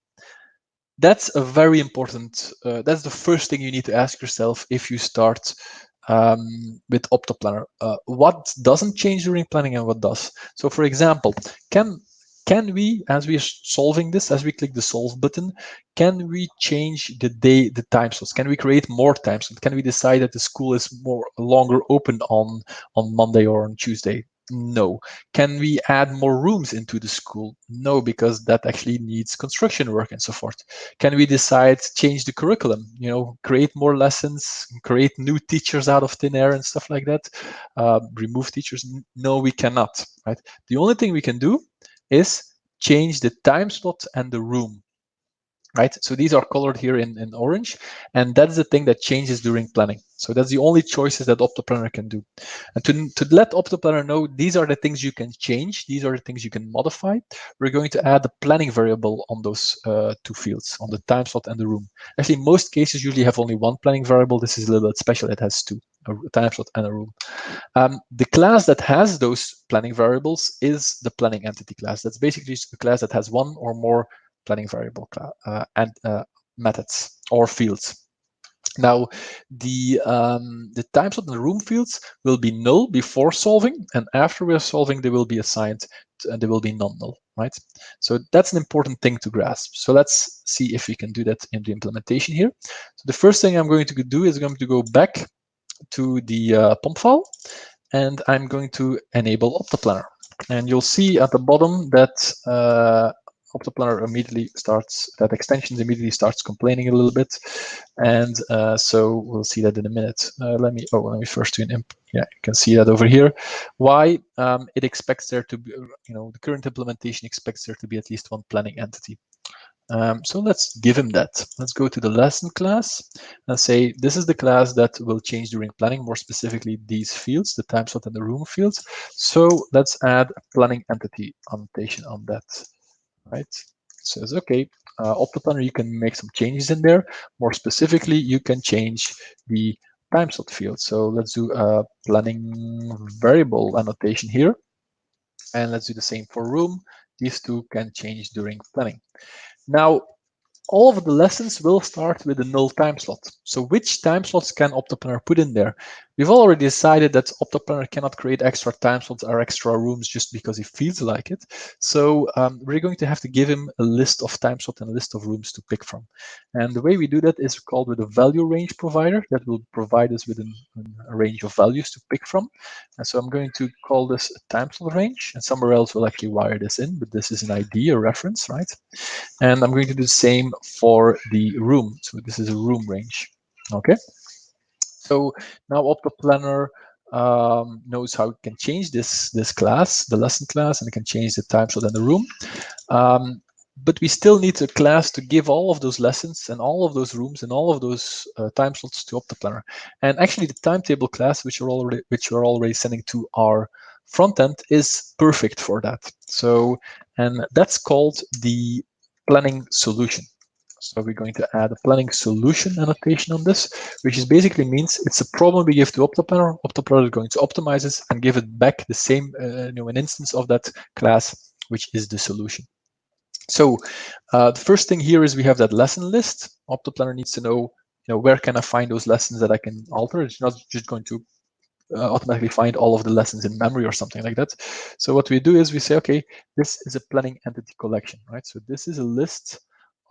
That's a very important, that's the first thing you need to ask yourself if you start with OptaPlanner. What doesn't change during planning and what does? So for example, can we, as we are solving this, as we click the solve button, can we change the time slots? Can we create more time slots? Can we decide that the school is longer open on Monday or on Tuesday? No. Can we add more rooms into the school? No, because that actually needs construction work and so forth. Can we decide change the curriculum? Create more lessons, create new teachers out of thin air and stuff like that. Remove teachers? No, we cannot. Right. The only thing we can do is change the time slot and the room. Right, so these are colored here in orange, and that's the thing that changes during planning. So that's the only choices that OptaPlanner can do. And to let OptaPlanner know these are the things you can change, these are the things you can modify, we're going to add a planning variable on those 2 fields, on the time slot and the room. Actually, most cases usually have only 1 planning variable. This is a little bit special. It has 2, a time slot and a room. The class that has those planning variables is the planning entity class. That's basically just a class that has 1 or more planning variable and methods or fields. Now, the time slot and the room fields will be null before solving, and after we're solving, they will be assigned and they will be non-null, right? So that's an important thing to grasp. So let's see if we can do that in the implementation here. So the first thing I'm going to do is I'm going to go back to the POM file, and I'm going to enable OptaPlanner. And you'll see at the bottom that OptaPlanner that extension immediately starts complaining a little bit. And so we'll see that in a minute. Let me first do an imp. Yeah, you can see that over here. Why it expects there to be, the current implementation expects there to be at least 1 planning entity. So let's give him that. Let's go to the lesson class and say, this is the class that will change during planning, more specifically these fields, the time slot and the room fields. So let's add a planning entity annotation on that, right? It says, okay, OptaPlanner, you can make some changes in there. More specifically, you can change the time slot field. So let's do a planning variable annotation here. And let's do the same for room. These two can change during planning. Now, all of the lessons will start with a null time slot. So which time slots can OptaPlanner put in there? We've already decided that OptaPlanner cannot create extra time slots or extra rooms just because he feels like it. So we're going to have to give him a list of time slots and a list of rooms to pick from. And the way we do that is called with a value range provider that will provide us with a range of values to pick from. And so I'm going to call this a time slot range, and somewhere else will actually wire this in, but this is an ID, a reference, right? And I'm going to do the same for the room. So this is a room range. Okay. So now OptaPlanner knows how it can change this class, the lesson class, and it can change the time slot and the room. But we still need a class to give all of those lessons and all of those rooms and all of those time slots to OptaPlanner. And actually, the timetable class, which we're already sending to our front end, is perfect for that. So, and that's called the planning solution. So we're going to add a planning solution annotation on this, which is basically means it's a problem we give to OptaPlanner. OptaPlanner is going to optimize it and give it back the same, an instance of that class, which is the solution. So the first thing here is we have that lesson list. OptaPlanner needs to know, where can I find those lessons that I can alter? It's not just going to automatically find all of the lessons in memory or something like that. So what we do is we say, okay, this is a planning entity collection, right? So this is a list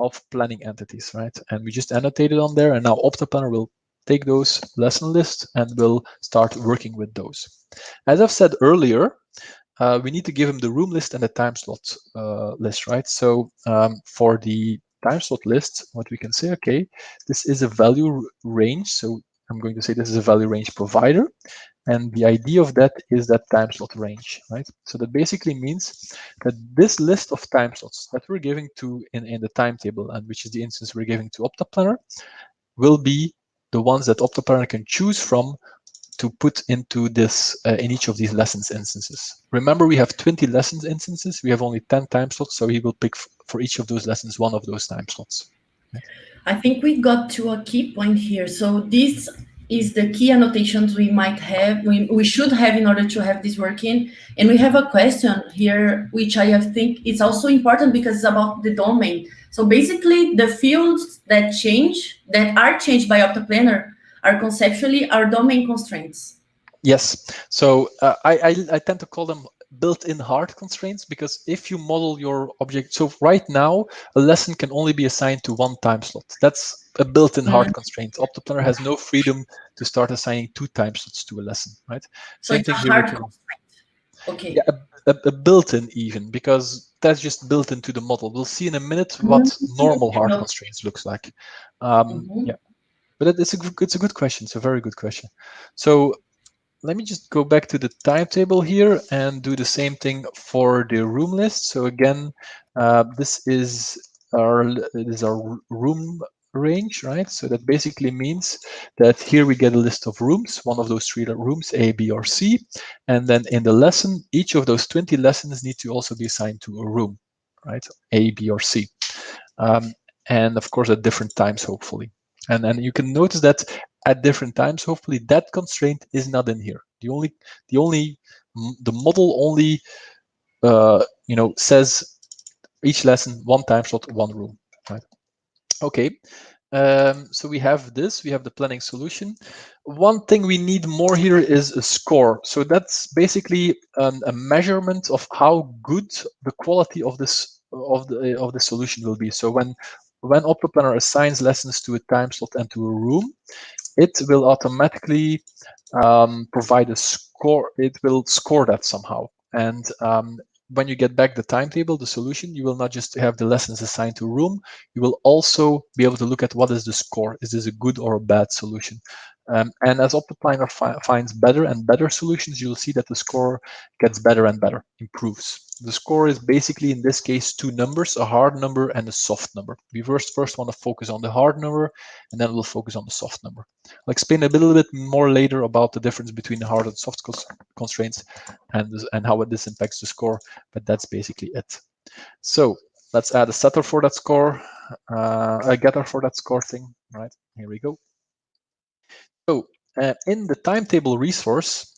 of planning entities, right? And we just annotate it on there, and now OptaPlanner will take those lesson lists and will start working with those. As I've said earlier, we need to give him the room list and the time slot list, right? So for the time slot list, what we can say, okay, this is a value range. So I'm going to say this is a value range provider. And the idea of that is that time slot range, right? So that basically means that this list of time slots that we're giving to in the timetable, and which is the instance we're giving to OptaPlanner, will be the ones that OptaPlanner can choose from to put into this in each of these lessons instances. Remember, we have 20 lessons instances. We have only 10 time slots, so he will pick for each of those lessons one of those time slots. I think we got to a key point here. So this is the key annotations we might have, we should have in order to have this working. And we have a question here, which I think is also important because it's about the domain. So basically the fields that are changed by OptaPlanner are conceptually our domain constraints. Yes. So I tend to call them built-in hard constraints, because if you model your object, so right now a lesson can only be assigned to one time slot. That's a built-in hard constraint. OptaPlanner has no freedom to start assigning 2 time slots to a lesson, right? So Same it's thing a here hard with the, constraint. Okay. yeah, a built-in even, because that's just built into the model. We'll see in a minute what normal hard constraints looks like. Yeah, but it's a good question. It's a very good question. So let me just go back to the timetable here and do the same thing for the room list. So again, this is our room range, right? So that basically means that here we get a list of rooms, one of those 3 rooms, A, B, or C. And then in the lesson, each of those 20 lessons need to also be assigned to a room, right? A, B, or C. And of course, at different times, hopefully. And then you can notice that at different times, hopefully that constraint is not in here. The model only says each lesson 1 time slot, 1 room, right? Okay. So we have this, we have the planning solution. One thing we need more here is a score. So that's basically a measurement of how good the quality of this of the solution will be. So when OptaPlanner assigns lessons to a time slot and to a room, it will automatically provide a score. It will score that somehow. And when you get back the timetable, the solution, you will not just have the lessons assigned to a room, you will also be able to look at what is the score. Is this a good or a bad solution? And as OptaPlanner finds better and better solutions, you'll see that the score gets better and better, improves. The score is basically, in this case, 2 numbers, a hard number and a soft number. We first want to focus on the hard number, and then we'll focus on the soft number. I'll explain a little bit more later about the difference between the hard and soft constraints and how this impacts the score, but that's basically it. So let's add a setter for that score, a getter for that score thing, right? Here we go. So in the timetable resource,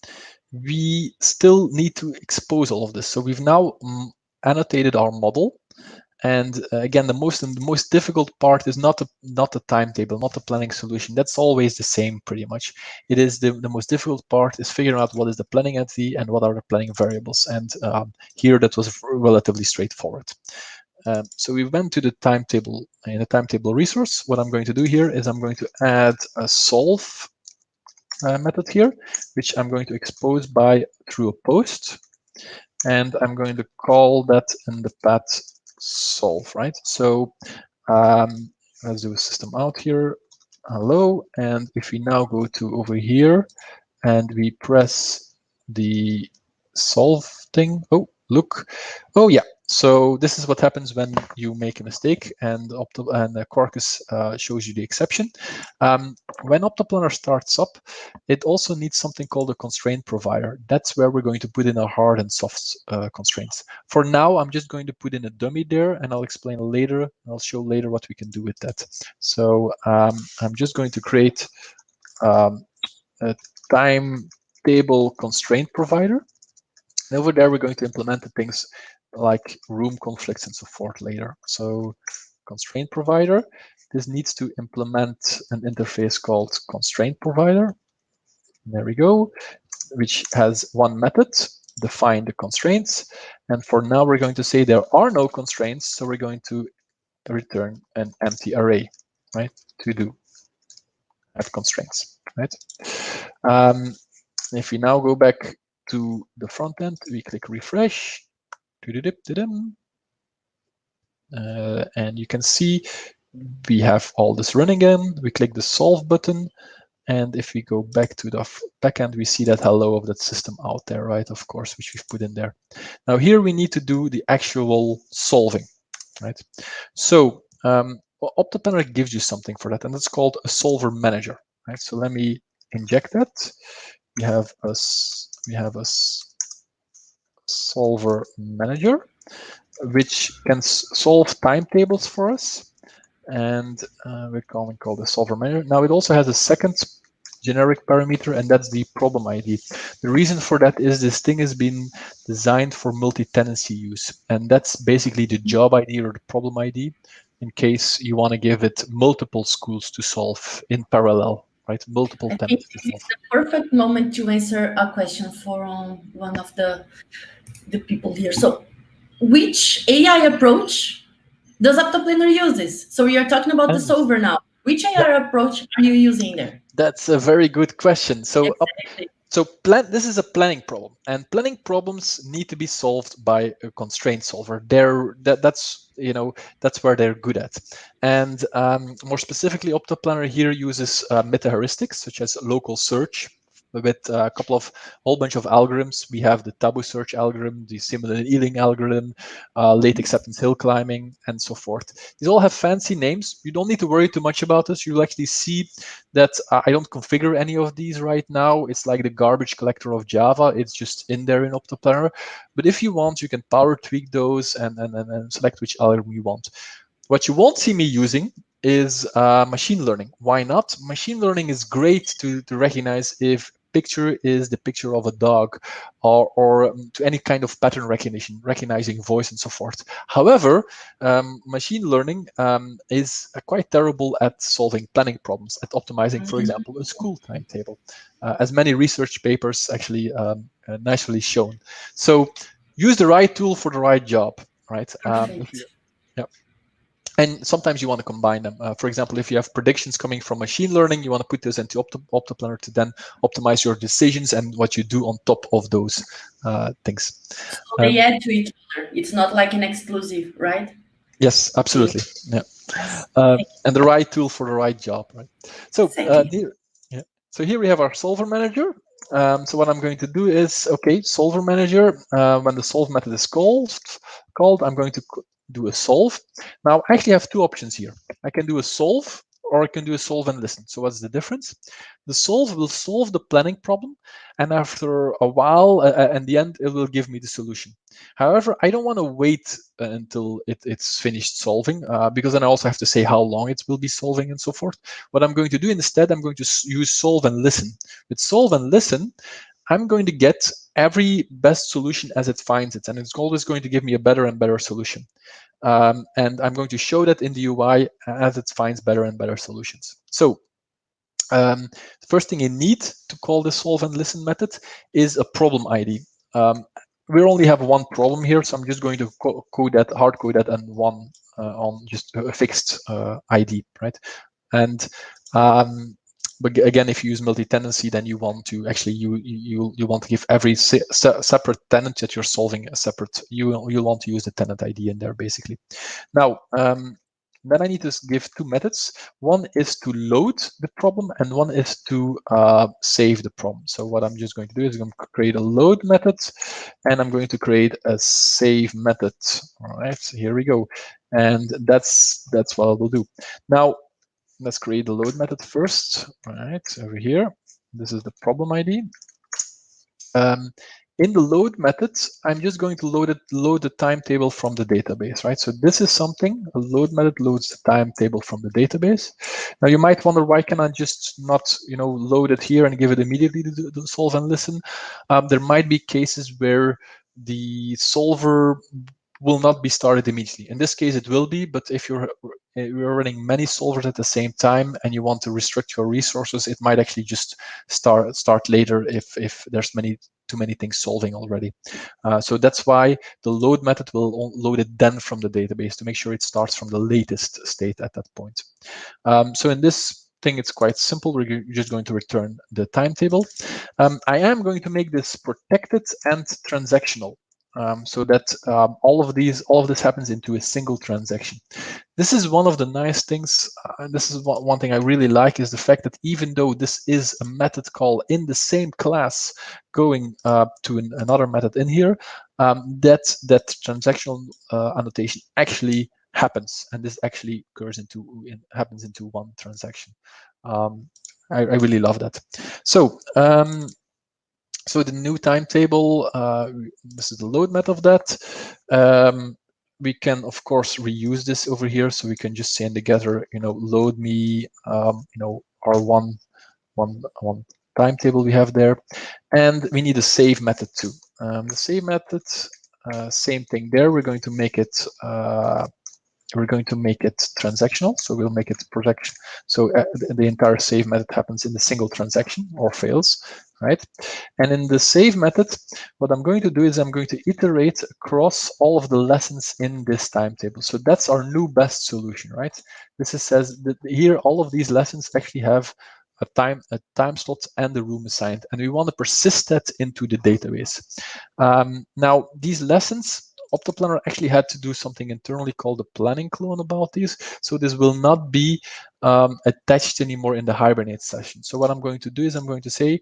we still need to expose all of this. So we've now annotated our model. And again, the most difficult part is not the timetable, not the planning solution. That's always the same, pretty much. It is the most difficult part is figuring out what is the planning entity and what are the planning variables. And here, that was relatively straightforward. So we went to the timetable in the timetable resource. What I'm going to do here is I'm going to add a solve method here, which I'm going to expose through a post, and I'm going to call that in the path solve, right? So let's do a system out here. Hello, and if we now go to over here and we press the solve thing, oh look, oh yeah. So this is what happens when you make a mistake, and Quarkus shows you the exception. When OptaPlanner starts up, it also needs something called a constraint provider. That's where we're going to put in our hard and soft constraints. For now, I'm just going to put in a dummy there, and I'll explain later. I'll show later what we can do with that. So I'm just going to create a timetable constraint provider. And over there, we're going to implement the things like room conflicts and so forth later. So constraint provider, this needs to implement an interface called constraint provider. There we go, which has one method, define the constraints. And for now, we're going to say there are no constraints. So we're going to return an empty array, right, to do have constraints, right? If we now go back to the front end, we click refresh. And you can see we have all this running again. We click the solve button. And if we go back to the backend, we see that hello of that system out there, right? Of course, which we've put in there. Now here we need to do the actual solving, right? So OptaPlanner gives you something for that, and that's called a solver manager, right? So let me inject that. We have a solver manager, which can solve timetables for us, and we're going to call the solver manager. Now it also has a second generic parameter, and that's the problem ID. The reason for that is this thing has been designed for multi-tenancy use, and that's basically the job ID or the problem ID in case you want to give it multiple schools to solve in parallel, right? Multiple I think tenants to this is solve. the perfect moment to answer a question from one of the people here. So, which AI approach does OptaPlanner uses? So we are talking about the solver now. Which AI approach are you using there? That's a very good question. So Exactly. this is a planning problem, and planning problems need to be solved by a constraint solver. That's where they're good at. And more specifically, OptaPlanner here uses meta heuristics such as local search with a whole bunch of algorithms. We have the Tabu search algorithm, the similar Ealing algorithm, late acceptance hill climbing, and so forth. These all have fancy names. You don't need to worry too much about this. You'll actually see that I don't configure any of these right now. It's like the garbage collector of Java. It's just in there in OptaPlanner. But if you want, you can power tweak those and select which algorithm you want. What you won't see me using is machine learning. Why not? Machine learning is great to recognize if picture is the picture of a dog, or to any kind of pattern recognition, recognizing voice and so forth. However, machine learning is quite terrible at solving planning problems, at optimizing, for example, a school timetable, as many research papers actually nicely shown. So use the right tool for the right job, right? Yeah. And sometimes you want to combine them. For example, if you have predictions coming from machine learning, you want to put those into OptaPlanner to then optimize your decisions and what you do on top of those things. So they add to each other. It's not like an exclusive, right? Yes, absolutely. Yeah. And the right tool for the right job, right? So so here we have our solver manager. So what I'm going to do is, okay, solver manager, when the solve method is called, I'm going to do a solve. Now, I actually have two options here. I can do a solve, or I can do a solve and listen. So what's the difference? The solve will solve the planning problem, and after a while, in the end, it will give me the solution. However, I don't want to wait until it's finished solving, because then I also have to say how long it will be solving and so forth. What I'm going to do instead, I'm going to use solve and listen. With solve and listen, I'm going to get every best solution as it finds it, and it's always going to give me a better and better solution. And I'm going to show that in the UI as it finds better and better solutions. So the first thing you need to call the solve and listen method is a problem ID. We only have one problem here, so I'm just going to code that, hard code that, and one on just a fixed ID, right? And but again, if you use multi-tenancy, then you want to actually you want to give every separate tenant that you're solving a separate. You want to use the tenant ID in there basically. Now. Then I need to give two methods. One is to load the problem, and one is to save the problem. So what I'm just going to do is I'm going to create a load method, and I'm going to create a save method. All right, so here we go, and that's what I will do. Now let's create the load method first. All right, over here, this is the problem ID. In the load method, I'm just going to load the timetable from the database, right? So this is something, a load method loads the timetable from the database. Now you might wonder, why can I just not, load it here and give it immediately to solve and listen? There might be cases where the solver will not be started immediately. In this case, it will be, but if you're running many solvers at the same time and you want to restrict your resources, it might actually just start later if there's too many things solving already. So that's why the load method will load it then from the database to make sure it starts from the latest state at that point. So in this thing, it's quite simple. We're just going to return the timetable. I am going to make this protected and transactional. So that all of this happens into a single transaction. This is one of the nice things. This is one thing I really like, is the fact that even though this is a method call in the same class going to another method in here, that transactional annotation actually happens, and this actually happens into one transaction. I really love that. So. So the new timetable, this is the load method of that. We can, of course, reuse this over here. So we can just say in the getter, load me, our one timetable we have there. And we need a save method too. The save method, same thing there. We're going to make it transactional, so we'll make it projection. So the entire save method happens in a single transaction or fails, right? And in the save method, what I'm going to do is I'm going to iterate across all of the lessons in this timetable. So that's our new best solution, right? Says that here all of these lessons actually have a time slot and a room assigned, and we want to persist that into the database. Now these lessons, OptaPlanner actually had to do something internally called a planning clone about these. So this will not be attached anymore in the Hibernate session. So what I'm going to do is I'm going to say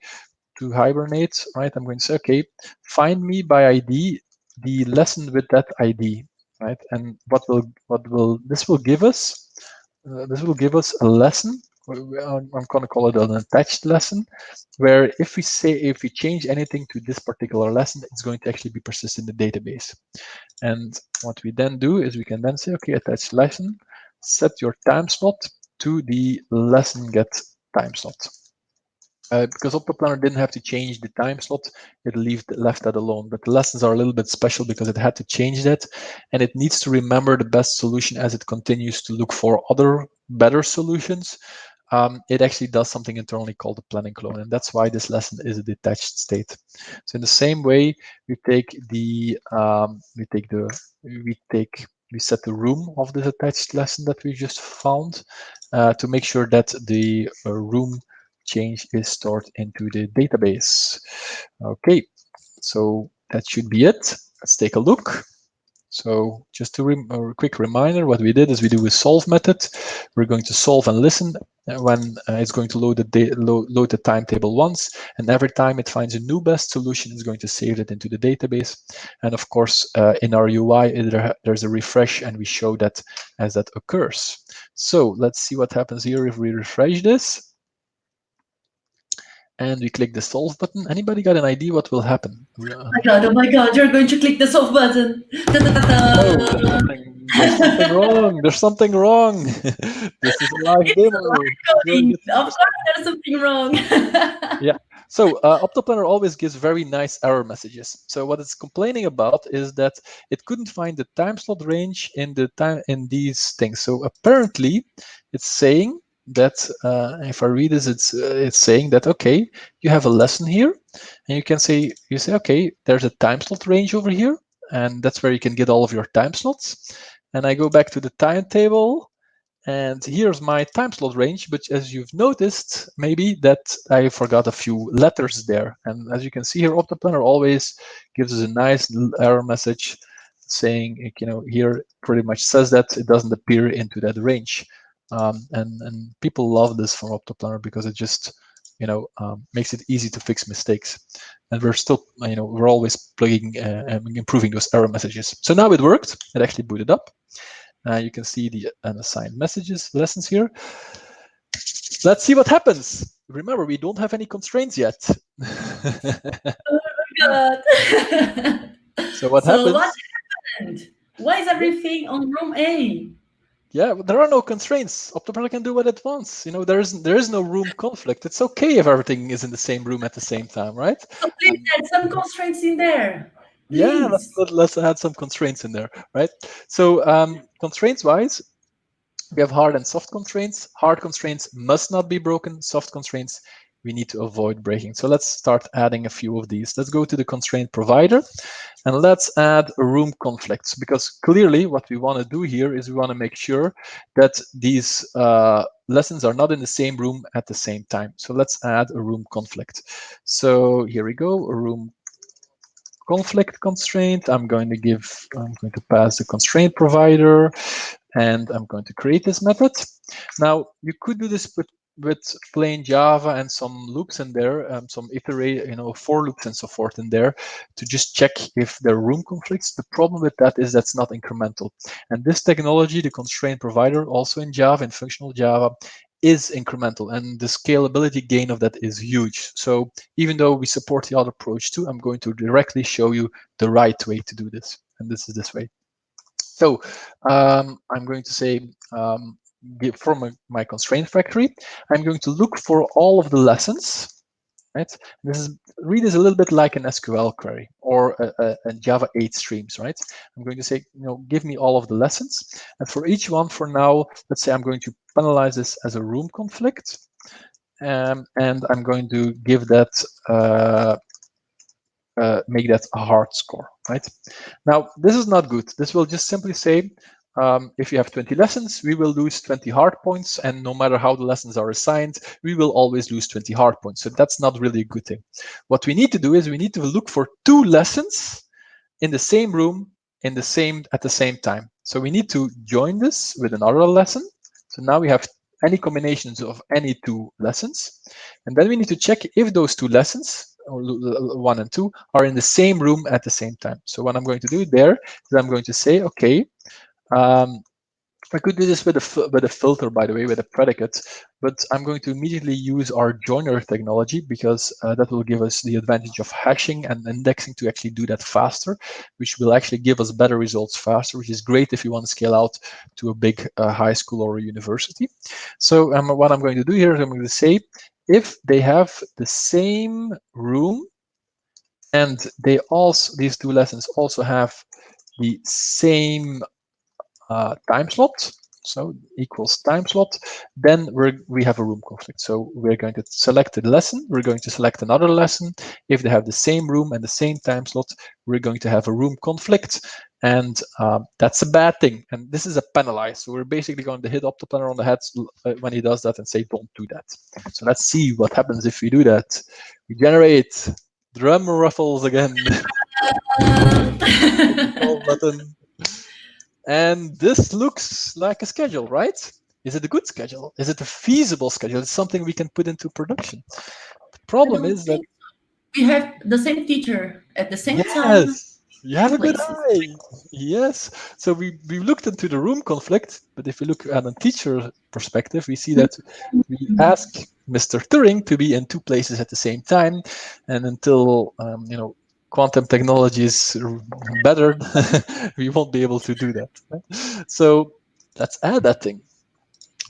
to Hibernate, right? I'm going to say, okay, find me by ID the lesson with that ID, right? And this will give us? This will give us a lesson. I'm going to call it an attached lesson, where if we change anything to this particular lesson, it's going to actually be persisted in the database. And what we then do is we can then say, okay, attached lesson, set your time slot to the lesson get time slot. Because OptaPlanner didn't have to change the time slot, it left that alone. But the lessons are a little bit special because it had to change that, and it needs to remember the best solution as it continues to look for other better solutions. It actually does something internally called the planning clone, and that's why this lesson is a detached state. So in the same way, we set the room of this attached lesson that we just found to make sure that the room change is stored into the database. Okay, so that should be it. Let's take a look. So just to a quick reminder, what we did is we do a solve method. We're going to solve and listen when it's going to load the timetable once, and every time it finds a new best solution, it's going to save it into the database. And of course, in our UI, there's a refresh, and we show that as that occurs. So let's see what happens here if we refresh this. And we click the solve button. Anybody got an idea what will happen? Oh my god, you're going to click the solve button. Oh, there's something wrong. There's something wrong. This is a live demo. Of course, there's something wrong. Yeah. So OptaPlanner always gives very nice error messages. So what it's complaining about is that it couldn't find the time slot range in these things. So apparently, it's saying that if I read this, it's saying that okay, you have a lesson here, and you say okay, there's a time slot range over here, and that's where you can get all of your time slots. And I go back to the timetable, and here's my time slot range. But as you've noticed, maybe that I forgot a few letters there. And as you can see here, OptaPlanner always gives us a nice error message saying, here pretty much says that it doesn't appear into that range. And people love this from OptaPlanner because it just makes it easy to fix mistakes. And we're still, we're always plugging and improving those error messages. So now it worked. It actually booted up. You can see the unassigned lessons here. Let's see what happens. Remember, we don't have any constraints yet. Oh my god. So what happened? What happened? Why is everything on room A? Yeah, there are no constraints. OptaPlanner can do what it wants. There is no room conflict. It's okay if everything is in the same room at the same time, right? So please add some constraints in there. Please. Yeah, let's add some constraints in there, right? So constraints-wise, we have hard and soft constraints. Hard constraints must not be broken. Soft constraints we need to avoid breaking. So let's start adding a few of these. Let's go to the constraint provider, and let's add room conflicts, because clearly what we want to do here is we want to make sure that these lessons are not in the same room at the same time. So let's add a room conflict. So here we go, a room conflict constraint. I'm going to pass the constraint provider, and I'm going to create this method. Now, you could do this with plain Java and some loops in there, some iterate, for loops and so forth in there, to just check if there are room conflicts. The problem with that is that's not incremental. And this technology, the constraint provider, also in Java, in functional Java, is incremental, and the scalability gain of that is huge. So even though we support the other approach too, I'm going to directly show you the right way to do this, and this is this way. So I'm going to say from my constraint factory, I'm going to look for all of the lessons. Right? Read is a little bit like an SQL query or a Java 8 streams, right? I'm going to say, give me all of the lessons. And for each one for now, let's say I'm going to penalize this as a room conflict. And I'm going to give that, make that a hard score, right? Now, this is not good. This will just simply say, if you have 20 lessons, we will lose 20 hard points, and no matter how the lessons are assigned, we will always lose 20 hard points. So that's not really a good thing. What we need to do is we need to look for 2 lessons in the same room at the same time. So we need to join this with another lesson. So now we have any combinations of any 2 lessons, and then we need to check if those 2 lessons, or 1 and 2, are in the same room at the same time. So what I'm going to do there is I'm going to say, okay, I could do this with a filter, by the way, with a predicate, but I'm going to immediately use our joiner technology, because that will give us the advantage of hashing and indexing to actually do that faster, which will actually give us better results faster, which is great if you want to scale out to a big high school or a university. So what I'm going to do here is I'm going to say, if they have the same room and these 2 lessons also have the same time slot, so equals time slot, then we have a room conflict. So we're going to select a lesson, we're going to select another lesson. If they have the same room and the same time slot, we're going to have a room conflict, and that's a bad thing. And this is a penalize. So we're basically going to hit OptaPlanner on the head when he does that and say, don't do that. So let's see what happens if we do that. We generate drum ruffles again. Button. And this looks like a schedule, right? Is it a good schedule? Is it a feasible schedule? It's something we can put into production. The I problem don't is that, think we have the same teacher at the same time, yes, you have same a good places. eye. Yes. So we looked into the room conflict, but if we look at a teacher perspective, we see that we ask Mr. Turing to be in two places at the same time, and until quantum technology is better, we won't be able to do that. So let's add that thing.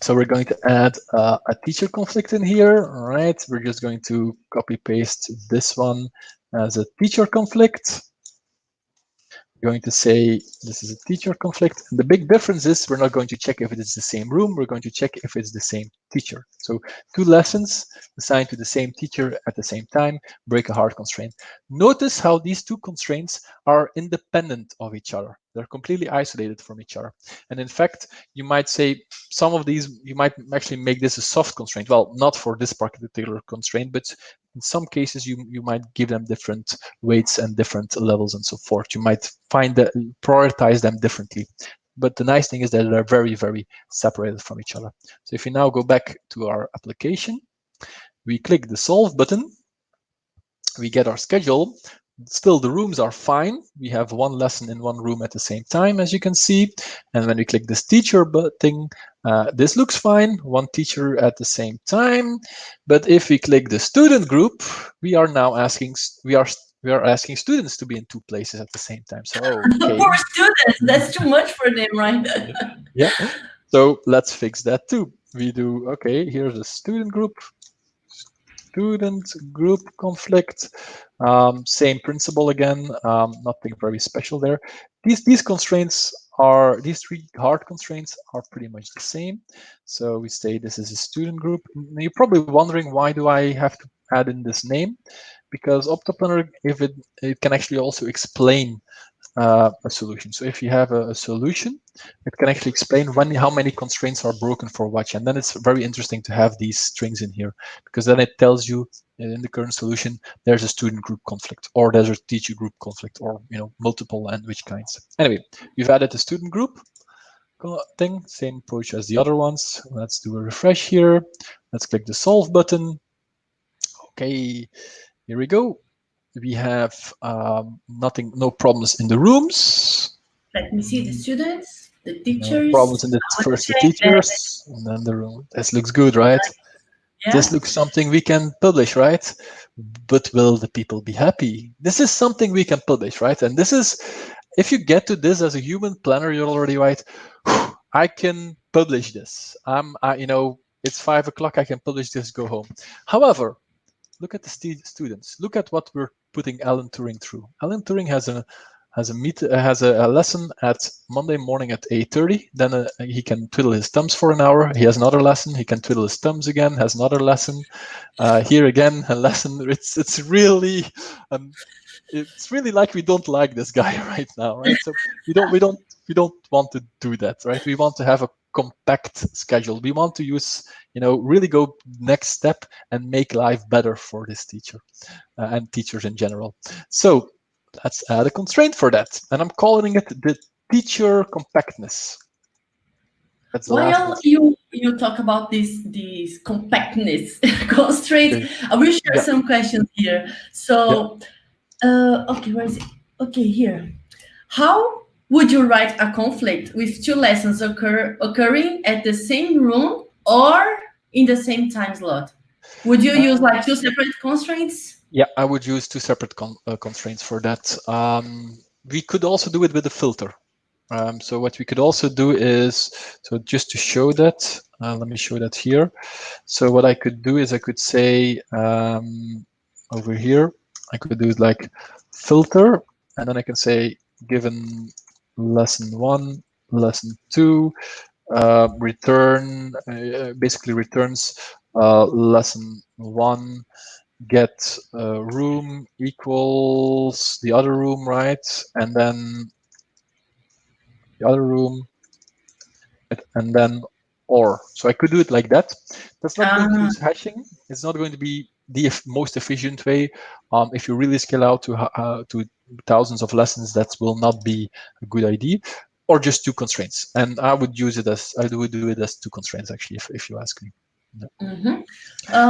So we're going to add a teacher conflict in here. All right, we're just going to copy paste this one as a teacher conflict. We're going to say this is a teacher conflict. And the big difference is we're not going to check if it is the same room. We're going to check if it's the same teacher. So 2 lessons assigned to the same teacher at the same time, break a hard constraint. Notice how these 2 constraints are independent of each other. They're completely isolated from each other. And in fact, you might say some of these, you might actually make this a soft constraint. Well, not for this particular constraint, but in some cases, you might give them different weights and different levels and so forth. You might find that prioritize them differently. But the nice thing is that they're very, very separated from each other. So if you now go back to our application, we click the solve button, we get our schedule. Still, the rooms are fine. We have 1 lesson in 1 room at the same time, as you can see. And when we click this teacher button, this looks fine, 1 teacher at the same time. But if we click the student group, we are now asking asking students to be in 2 places at the same time. So okay, Poor students, that's too much for them, right? yeah. So let's fix that too. We do okay. Here's a student group conflict. Same principle again, nothing very special there. These constraints are, these 3 hard constraints are pretty much the same. So we say this is a student group. You're probably wondering, why do I have to add in this name? Because OptaPlanner, if it can actually also explain a solution. So if you have a solution, it can actually explain how many constraints are broken for what. And then it's very interesting to have these strings in here, because then it tells you in the current solution, there's a student group conflict, or there's a teacher group conflict, or multiple and which kinds. Anyway, we've added a student group thing, same approach as the other ones. Let's do a refresh here. Let's click the solve button. Okay, here we go. We have no problems in the rooms. Let me see the students, the No problems teachers. in the I want to first the check that. teachers, and then the room. This looks good, right? This Yeah. looks something we can publish, right? But will the people be happy? This is something we can publish, right? And this is, if you get to this as a human planner, you're already right. I can publish this. It's 5 o'clock. I can publish this. Go home. However, look at the students. Look at what we're putting Alan Turing through. Alan Turing has a lesson at Monday morning at 8:30. Then he can twiddle his thumbs for an hour. He has another lesson. He can twiddle his thumbs again. Has another lesson. Here again a lesson. It's really like we don't like this guy right now, right? So we don't want to do that, right? We want to have a compact schedule. We want to use, really go next step and make life better for this teacher and teachers in general. So let's add a constraint for that. And I'm calling it the teacher compactness. That's the last While constraint. you talk about this compactness constraints, Okay. I will share Yeah. some questions here. Yeah. So, okay, where is it? Okay, here. How would you write a conflict with 2 lessons occurring at the same room or in the same time slot? Would you use like 2 separate constraints? Yeah, I would use 2 separate constraints for that. We could also do it with a filter. So what we could also do is, so just to show that, let me show that here. So what I could do is I could say over here, I could do it like filter, and then I can say given lesson 1, lesson 2, return, basically returns lesson 1, get room equals the other room, right? And then the other room, and then or. So I could do it like that. That's not going to use hashing. It's not going to be the most efficient way. If you really scale out to thousands of lessons, that will not be a good idea. or just two constraints. And I would use it as, I would do it as two constraints actually, if you ask me. Yeah.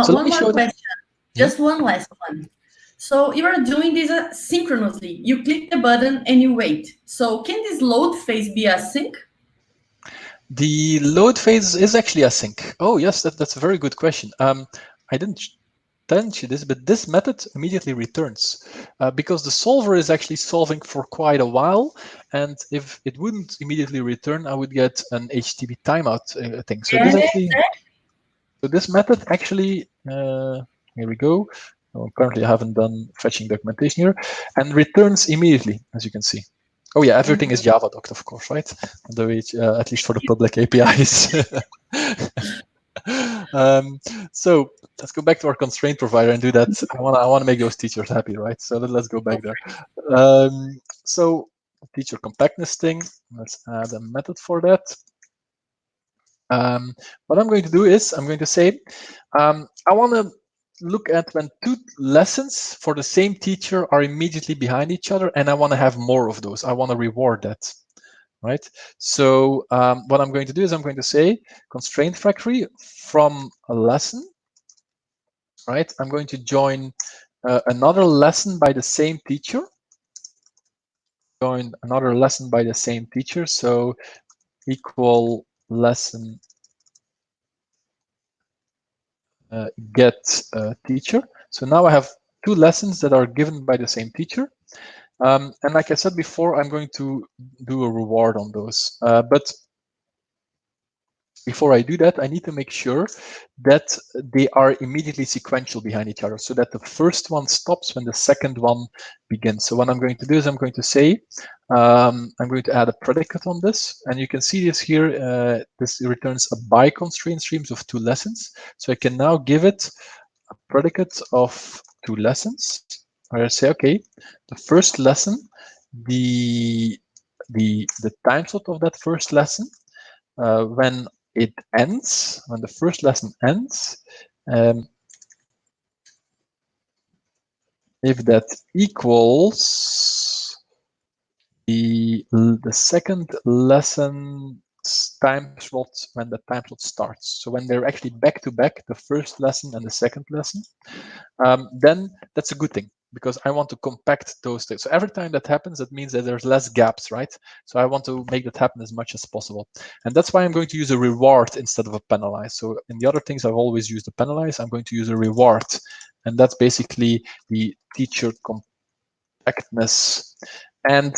So let One me more show that. question, just one last one. So you are doing this synchronously. You click the button and you wait. So can this load phase be async? The load phase is actually async. Oh yes, that's a very good question. I didn't mention this, but this method immediately returns because the solver is actually solving for quite a while. And if it wouldn't immediately return, I would get an HTTP timeout thing. So this actually, so this method actually, here we go. Oh, apparently I haven't done fetching documentation here, and returns immediately, as you can see. Oh yeah, everything is Java docked, of course, right? At least for the public APIs. So let's go back to our constraint provider and do that. I want to make those teachers happy, right? So let's go back there. So teacher compactness thing. Let's add a method for that. What I'm going to do is I'm going to say I want to look at when two lessons for the same teacher are immediately behind each other, and I want to have more of those. I want to reward that. Right. So what I'm going to do is I'm going to say constraint factory from a lesson. Right. I'm going to join another lesson by the same teacher. Join another lesson by the same teacher. So equal lesson get teacher. So now I have two lessons that are given by the same teacher. And like I said before, I'm going to do a reward on those. But before I do that, I need to make sure that they are immediately sequential behind each other so that the first one stops when the second one begins. So what I'm going to do is I'm going to say, I'm going to add a predicate on this. And you can see this here, this returns a by constraint streams of two lessons. So I can now give it a predicate of two lessons where I say, okay, the first lesson, the time slot of that first lesson, when it ends, when the first lesson ends, if that equals the second lesson time slot when the time slot starts. So when they're actually back to back, the first lesson and the second lesson, then that's a good thing because I want to compact those things. So every time that happens, that means that there's less gaps, right? So I want to make that happen as much as possible. And that's why I'm going to use a reward instead of a penalize. So in the other things, I've always used a penalize. I'm going to use a reward. And that's basically the teacher compactness. And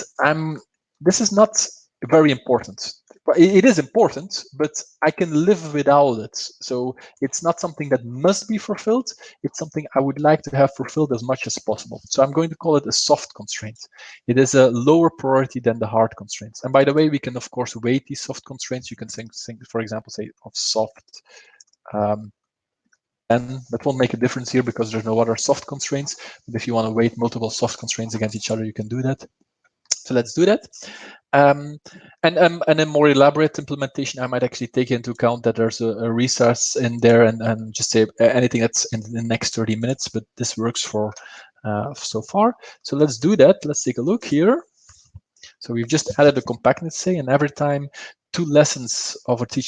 this is not very important. It is important, but I can live without it. So it's not something that must be fulfilled. It's something I would like to have fulfilled as much as possible. So I'm going to call it a soft constraint. It is a lower priority than the hard constraints. And by the way, we can, of course, weight these soft constraints. You can think for example, say of soft 10. That won't make a difference here because there's no other soft constraints. But if you want to weight multiple soft constraints against each other, you can do that. So let's do that. And a more elaborate implementation, I might actually take into account that there's a resource in there and just say anything that's in the next 30 minutes, but this works for so far. So let's do that. Let's take a look here. So we've just added a compactness, say, and every time two lessons of the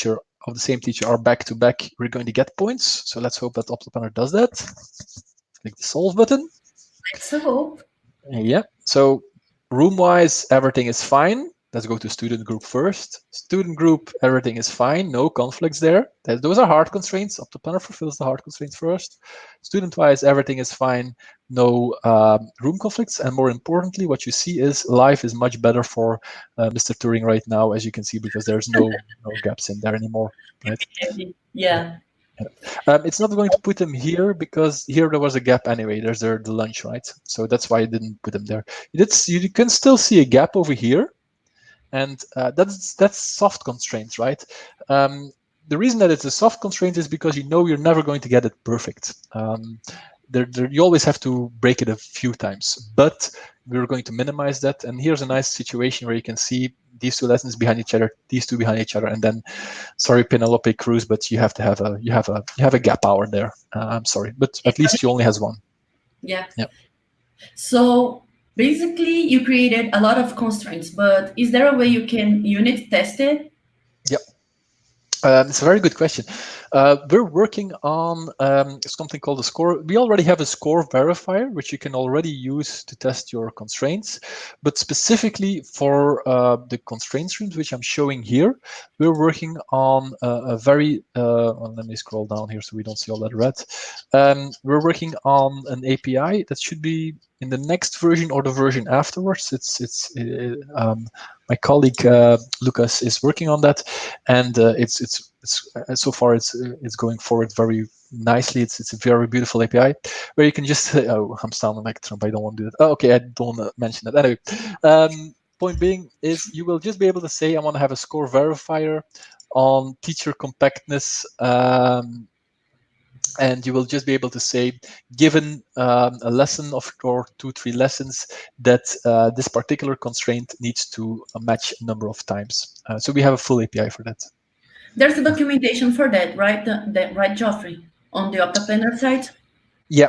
same teacher are back to back, we're going to get points. So let's hope that OptaPlanner does that. Click the solve button. Let's hope. Yeah. So room-wise, everything is fine. Let's go to student group first. Student group, everything is fine. No conflicts there. Those are hard constraints. OptaPlanner fulfills the hard constraints first. Student-wise, everything is fine. No room conflicts. And more importantly, what you see is life is much better for Mr. Turing right now, as you can see, because there's no gaps in there anymore. Right? Yeah. It's not going to put them here because here there was a gap anyway. There's the lunch, right? So that's why I didn't put them there. You can still see a gap over here, and that's soft constraints, right? The reason that it's a soft constraint is because you know you're never going to get it perfect. You always have to break it a few times, but we're going to minimize that. And here's a nice situation where you can see these two lessons behind each other, these two behind each other, and then, sorry, Penelope Cruz, but you have to have a gap hour there. I'm sorry, but at least she only has one. Yeah. Yeah. So Basically, you created a lot of constraints, but is there a way you can unit test it? Yeah. It's a very good question. We're working on something called a score. We already have a score verifier, which you can already use to test your constraints. But specifically for the constraint streams, which I'm showing here, we're working on a very, well, let me scroll down here so we don't see all that red. We're working on an API that should be in the next version or the version afterwards. My colleague Lucas is working on that, and it's so far it's going forward very nicely. It's a very beautiful API where you can just oh, I'm sounding like Trump. I don't want to do that. Oh, okay, I don't want to mention that anyway. Point being is you will just be able to say I want to have a score verifier on teacher compactness. And you will just be able to say, given a lesson of or 2-3 lessons, that this particular constraint needs to match a number of times. So we have a full API for that. There's a documentation for that, right? Right, Geoffrey, on the OptaPlanner site. Yeah.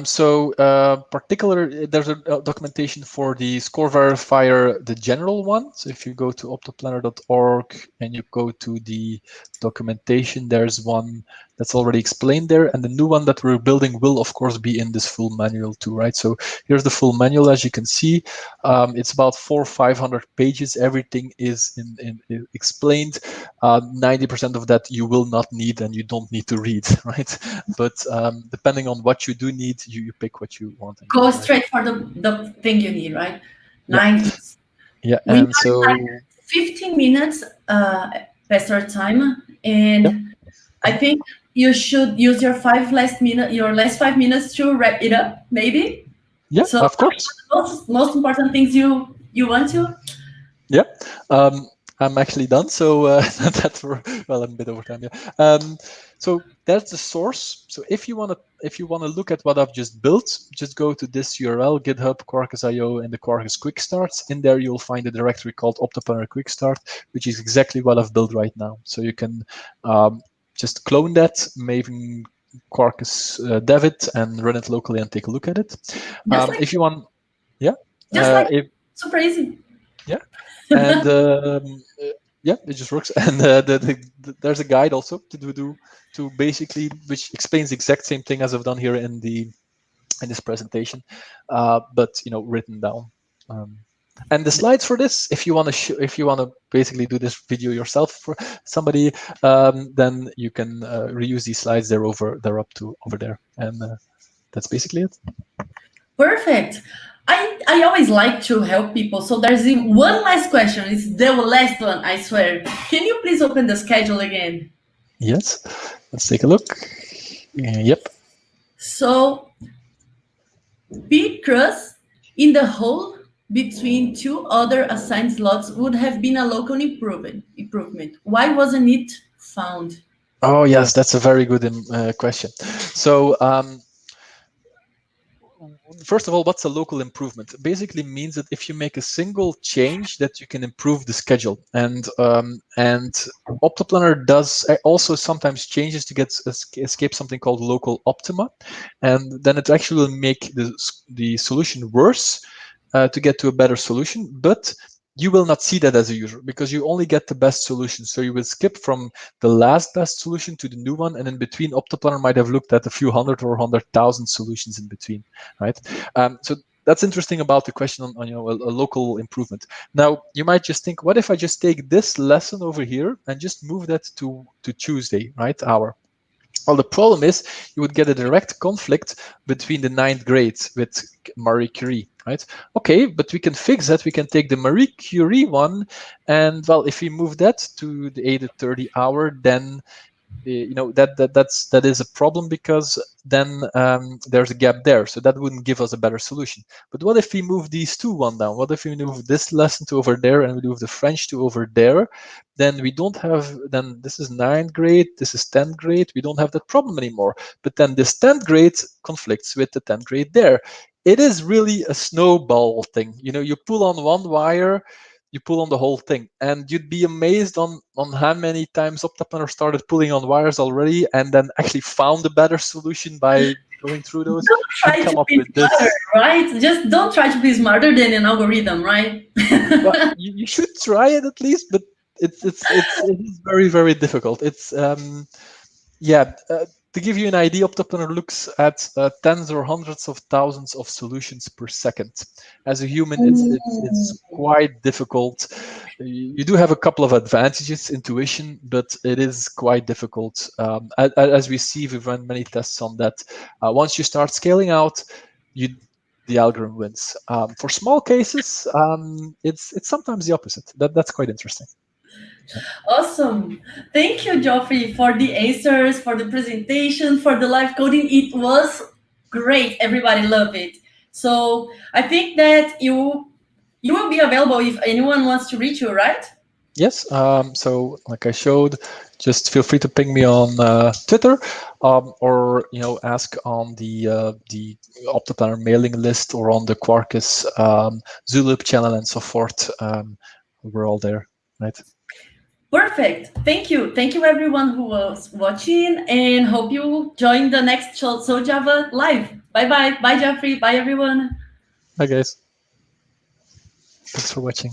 So there's a documentation for the score verifier, the general one. So if you go to optaplanner.org and you go to the documentation, there's one that's already explained there, and the new one that we're building will of course be in this full manual too, right? So here's the full manual. As you can see, it's about 400 or 500 pages. Everything is explained. 90% of that you will not need and you don't need to read, right? But depending on what you do need, you pick what you want and Go use, right? straight for the thing you need, right? Yeah. Nice. Yeah. We And are like so 15 minutes past our time, and yeah, I think you should use your last 5 minutes to wrap it up, maybe. yeah, So of course. most important things you want to. Yeah. I'm actually done. So that's well, I'm a bit over time. Yeah. So that's the source. So if you want to look at what I've just built, just go to this URL, GitHub Quarkus.io and the Quarkus Quick Starts. In there, you'll find a directory called OptaPlanner Quick Start, which is exactly what I've built right now. So you can just clone that, maybe Quarkus dev it and run it locally and take a look at it. If you want, yeah. Just like If super easy. yeah, and yeah, it just works. And there's a guide also to basically which explains the exact same thing as I've done here in this presentation, but written down. And the slides for this, if you want to basically do this video yourself for somebody, then you can reuse these slides. They're up to over there, and that's basically it. Perfect. I always like to help people. So there's one last question. It's the last one, I swear. Can you please open the schedule again? Yes, let's take a look. Yep. So because in the hole between two other assigned slots would have been a local improvement. Why wasn't it found? Oh yes, that's a very good question. So first of all, what's a local improvement? Basically means that if you make a single change, that you can improve the schedule. And OptaPlanner does also sometimes changes to escape something called local optima, and then it actually will make the solution worse to get to a better solution, but you will not see that as a user because you only get the best solution. So you will skip from the last best solution to the new one, and in between, OptaPlanner might have looked at a few hundred or 100,000 solutions in between, right? So that's interesting about the question on a local improvement. Now you might just think, what if I just take this lesson over here and just move that to Tuesday, right? Well, the problem is you would get a direct conflict between the 9th grade with Marie Curie, right? Okay, but we can fix that. We can take the Marie Curie one, and well, if we move that to the 8:30 hour, then that is a problem because then there's a gap there. So that wouldn't give us a better solution. But what if we move these two one down? What if we move this lesson to over there and we move the French to over there? Then we don't have, then this is 9th grade, this is 10th grade. We don't have that problem anymore. But then this 10th grade conflicts with the 10th grade there. It is really a snowball thing. You pull on one wire, you pull on the whole thing, and you'd be amazed on how many times OptaPlanner started pulling on wires already and then actually found a better solution by going through those, Don't and try come to up be with this. smarter, right? Just don't try to be smarter than an algorithm, right? Well, you should try it at least, but it is very, very difficult. It's yeah. To give you an idea, OptaPlanner looks at tens or hundreds of thousands of solutions per second. As a human, it's quite difficult. You do have a couple of advantages, intuition, but it is quite difficult. As we see, we've run many tests on that. Once you start scaling out, the algorithm wins. For small cases, it's sometimes the opposite. That's quite interesting. Awesome. Thank you, Geoffrey, for the answers, for the presentation, for the live coding. It was great. Everybody loved it. So I think that you will be available if anyone wants to reach you, right? Yes. So, like I showed, just feel free to ping me on Twitter, or ask on the OptaPlanner mailing list or on the Quarkus Zulip channel and so forth. We're all there, right? Perfect. Thank you. Thank you, everyone who was watching, and hope you join the next SouJava live. Bye bye. Bye, Geoffrey. Bye, everyone. Bye, guys. Thanks for watching.